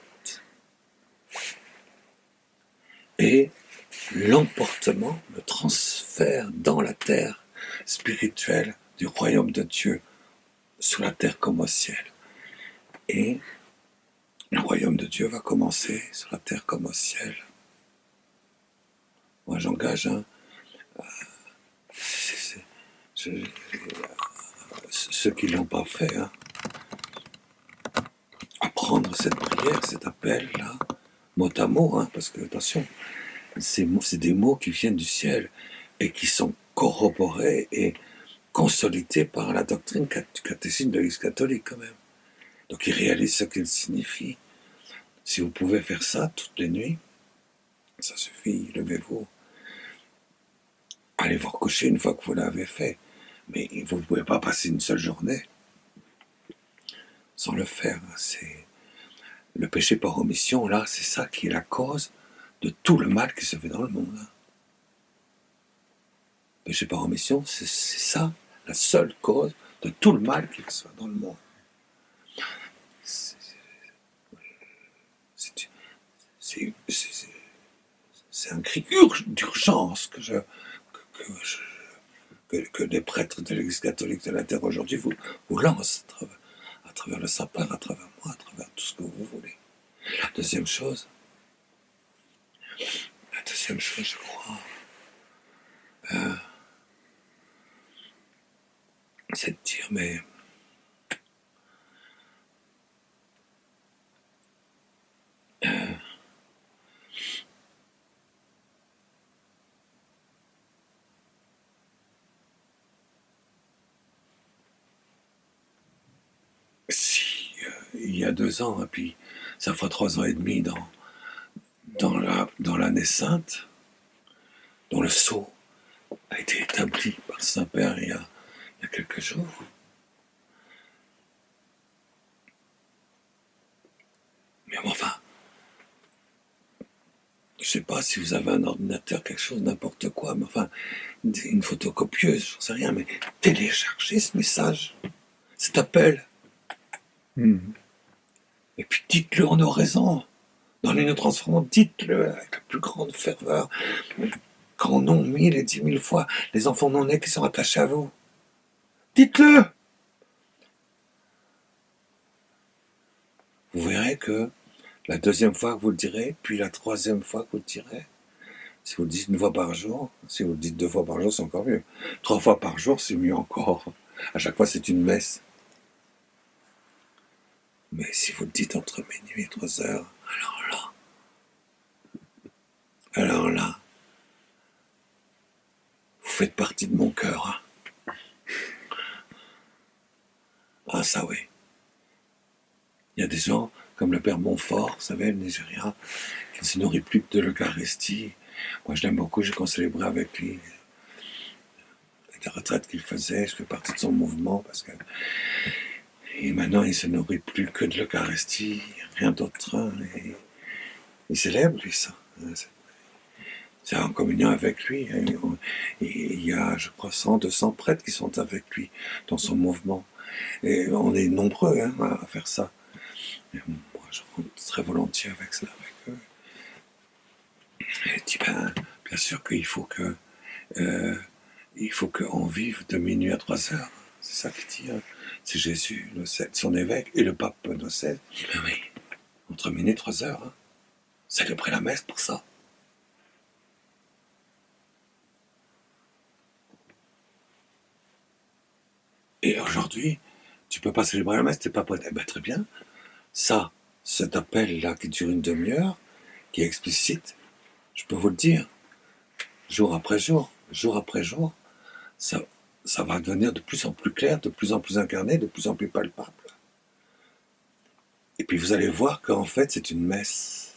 et l'emportement, le transfert dans la terre spirituelle du royaume de Dieu, sur la terre comme au ciel. Et le royaume de Dieu va commencer sur la terre comme au ciel. Moi j'engage ceux qui ne l'ont pas fait, à prendre cette prière, cet appel-là, mot à mot, parce que, attention, c'est des mots qui viennent du ciel et qui sont corroborés et consolidés par la doctrine du catéchisme de l'Église catholique quand même. Donc ils réalisent ce qu'il signifie. Si vous pouvez faire ça toutes les nuits, ça suffit, levez-vous. Allez vous recoucher une fois que vous l'avez fait. Mais vous ne pouvez pas passer une seule journée sans le faire. C'est le péché par omission, là, c'est ça qui est la cause de tout le mal qui se fait dans le monde. Le péché par omission, c'est ça, la seule cause de tout le mal qui se fait dans le monde. C'est un cri d'urgence que les prêtres de l'Église catholique de la terre aujourd'hui vous lancent à travers le sapin, à travers moi, à travers tout ce que vous voulez. La deuxième chose, je crois, c'est de dire, mais si il y a 2 ans, et puis ça fera 3 ans et demi dans l'année sainte, dont le sceau a été établi par le Saint-Père il y a quelques jours. Mais enfin, je ne sais pas si vous avez un ordinateur, quelque chose, n'importe quoi, mais enfin, une photocopieuse, je ne sais rien, mais téléchargez ce message, cet appel. Et puis dites-le en oraison, dans l'une transformante, dites-le avec la plus grande ferveur, qu'en ont 1000 et 10 000 fois les enfants non-nés qui sont attachés à vous. Dites-le! Vous verrez que la 2e fois que vous le direz, puis la 3e fois que vous le direz, si vous le dites 1 fois par jour, si vous le dites 2 fois par jour, c'est encore mieux. 3 fois par jour, c'est mieux encore. À chaque fois, c'est une messe. Mais si vous le dites entre minuit et 3 heures, alors là, vous faites partie de mon cœur. Ah, ça oui. Il y a des gens, comme le père Montfort, vous savez, le Nigeria, qui ne se nourrit plus que de l'Eucharistie. Moi, je l'aime beaucoup, j'ai célébré avec lui. Avec la retraite qu'il faisait, je fais partie de son mouvement, parce que... Et maintenant, il ne se nourrit plus que de l'Eucharistie, rien d'autre. Et il célèbre, lui, ça. C'est en communion avec lui. Et il y a, je crois, 100, 200 prêtres qui sont avec lui dans son mouvement. Et on est nombreux à faire ça. Et moi, je rentre très volontiers avec ça, avec eux. Et je dis, bien sûr qu'il faut qu'on vive de minuit à 3 heures. C'est ça qu'il dit. C'est Jésus, son évêque, et le pape Benoît XVI. Ben oui, entre minuit et 3 heures. Célébrer la messe pour ça. Et aujourd'hui, tu peux pas célébrer la messe, t'es pas prêt. Eh ben, très bien. Ça, cet appel-là qui dure une demi-heure, qui est explicite, je peux vous le dire, jour après jour, ça va devenir de plus en plus clair, de plus en plus incarné, de plus en plus palpable. Et puis vous allez voir qu'en fait c'est une messe.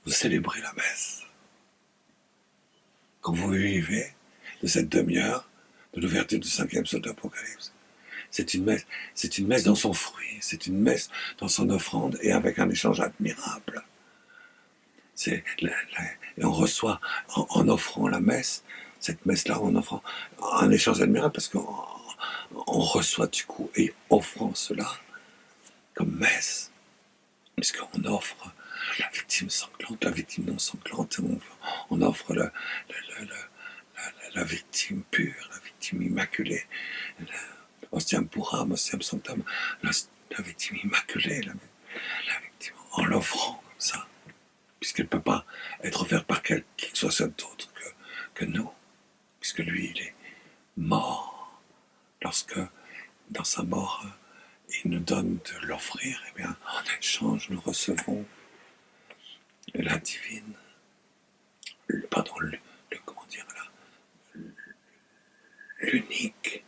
Vous célébrez la messe. Quand vous vivez de cette demi-heure de l'ouverture du 5e psaume d'Apocalypse. C'est une messe dans son fruit, c'est une messe dans son offrande et avec un échange admirable. Et on reçoit, en offrant la messe, cette messe-là, en offrant un échange admirable parce qu'on reçoit du coup, et offrant cela comme messe, puisqu'on offre la victime sanglante, la victime non sanglante, on offre la victime pure, la victime immaculée, Ostium puram, Ostium sanctam, la victime immaculée, la victime, en l'offrant comme ça, puisqu'elle ne peut pas être offerte par qui que ce soit d'autre que nous, puisque lui, il est mort. Lorsque, dans sa mort, il nous donne de l'offrir, et bien, en échange, nous recevons la divine, l'unique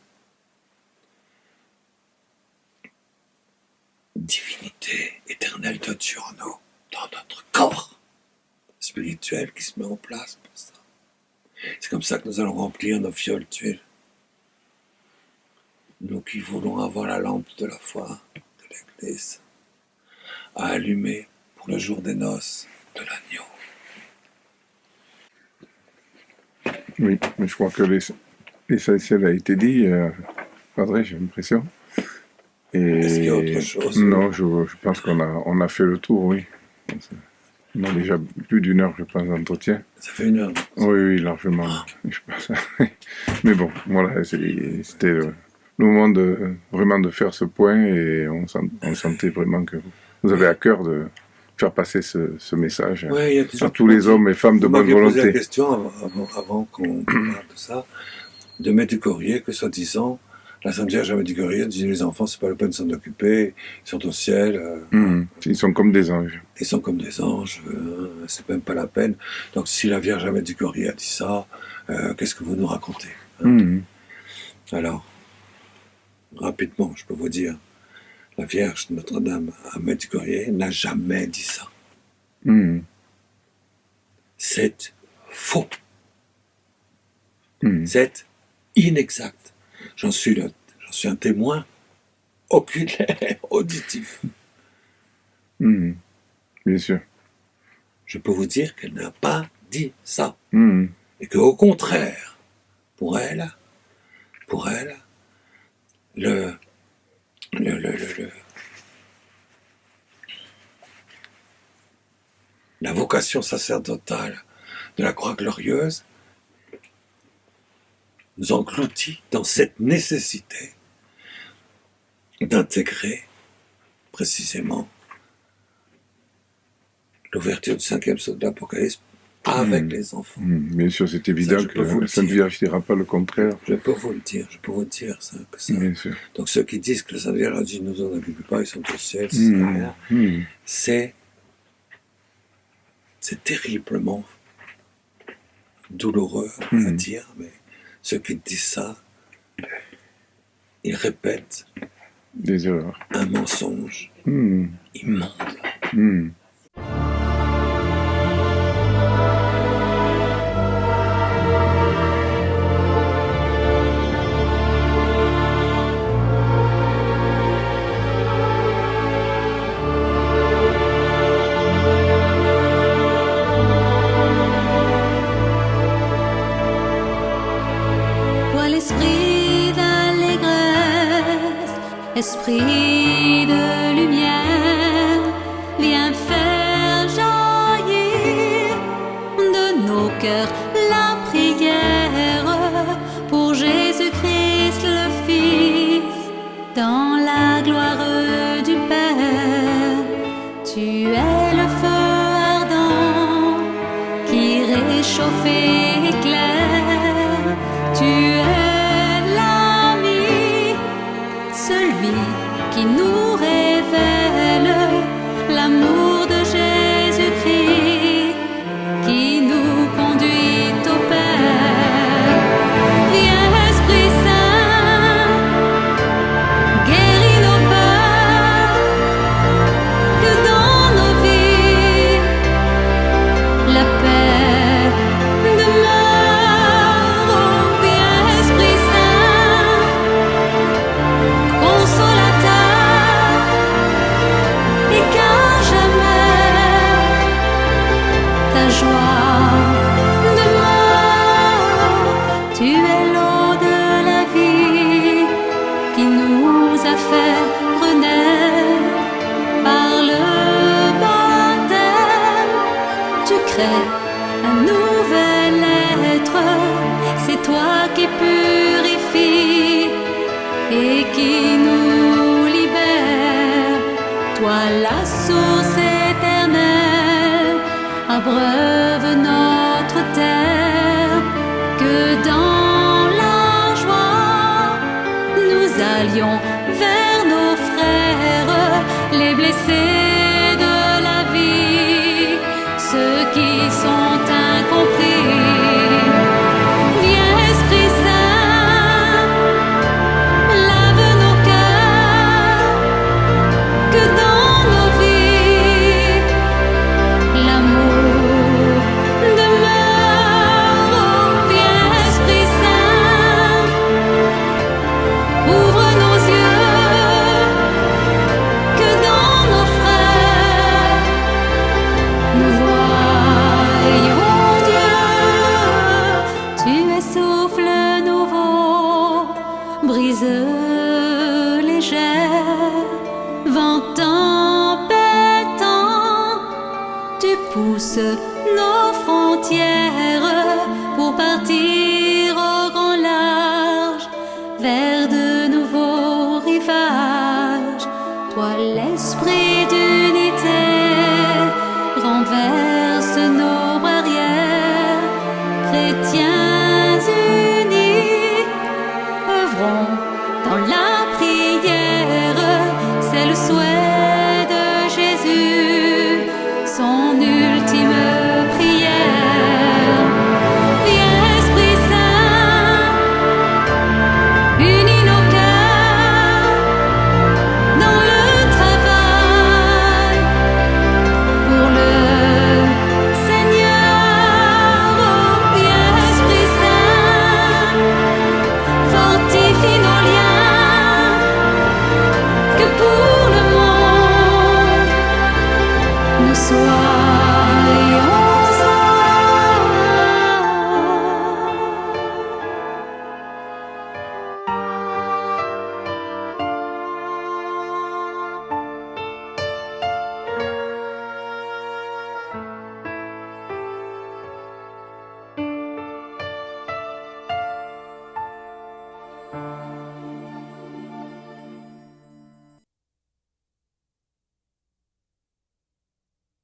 divinité éternelle de Dieu en nous, dans notre corps spirituel qui se met en place pour ça. C'est comme ça que nous allons remplir nos fioles d'huile. Nous qui voulons avoir la lampe de la foi de l'Église à allumer pour le jour des noces de l'agneau. Oui, mais je crois que l'essentiel a été dit, Padre, j'ai l'impression. Est-ce qu'il y a autre chose? Non, je pense qu'on a fait le tour, oui. On a déjà plus d'1 heure, je pense, d'entretien. Ça fait 1 heure. Oui, largement. Je pense. Mais bon, voilà, c'était le moment vraiment de faire ce point et on sentait vraiment que vous avez à cœur de faire passer ce message à tous les hommes et femmes de bonne volonté. Vous m'avez posé la question avant qu'on parle de ça, de Medjugorje, que soi-disant, la Sainte Vierge à Medjugorje disait les enfants, c'est pas la peine de s'en occuper, ils sont au ciel. Ils sont comme des anges. Ils sont comme des anges, c'est même pas la peine. Donc si la Vierge à Medjugorje a dit ça, qu'est-ce que vous nous racontez, Alors, rapidement, je peux vous dire, la Vierge de Notre-Dame à Medjugorje n'a jamais dit ça. C'est faux. C'est inexact. J'en suis un témoin oculaire, auditif. Bien sûr. Je peux vous dire qu'elle n'a pas dit ça. Et qu'au contraire, pour elle, la vocation sacerdotale de la Croix glorieuse nous engloutit dans cette nécessité d'intégrer précisément l'ouverture du 5e psaume de l'Apocalypse avec les enfants. Bien sûr, c'est évident que la Sainte Vierge ne dira pas le contraire. Je peux vous le dire ça. Bien sûr. Donc ceux qui disent que la Sainte Vierge a dit nous en occupez pas, ils sont au ciel, c'est terriblement douloureux à dire, mais ceux qui disent ça, ils répètent des erreurs, un mensonge immonde. Esprit de lumière, viens faire jaillir de nos cœurs la prière pour Jésus-Christ le Fils, dans la gloire du Père. Tu es le feu ardent qui réchauffe et éclaire. Tu es l'ami, celui qui nous révèle l'amour de Jésus-Christ, qui nous conduit au Père. Viens Esprit Saint, guéris nos peurs. nous a fait renaître par le baptême. Tu crées un nouvel être, c'est toi qui purifie et qui nous libère. Toi la source éternelle, abreuve notre terre, que dans la joie nous allions vers nos frères, les blessés de la vie, ceux qui sont incompris. Viens Esprit Saint, lave nos cœurs, que dans nos vies l'amour demeure. Viens Esprit Saint, ouvre nos yeux, que dans nos frères nous voyons Dieu. Tu es souffle nouveau, brise légère, vent tempêtant, tu pousses nos frontières pour partir au grand large, vers de nouveaux rivages. Toi l'esprit d'unité renverse nos barrières. Chrétiens unis, œuvrons dans la prière. C'est le souhait de Jésus, son ultime prière. Viens Esprit Saint, unis nos cœurs dans le travail pour le Seigneur. Viens Esprit Saint, fortifie nos liens, que pour le monde nous soyons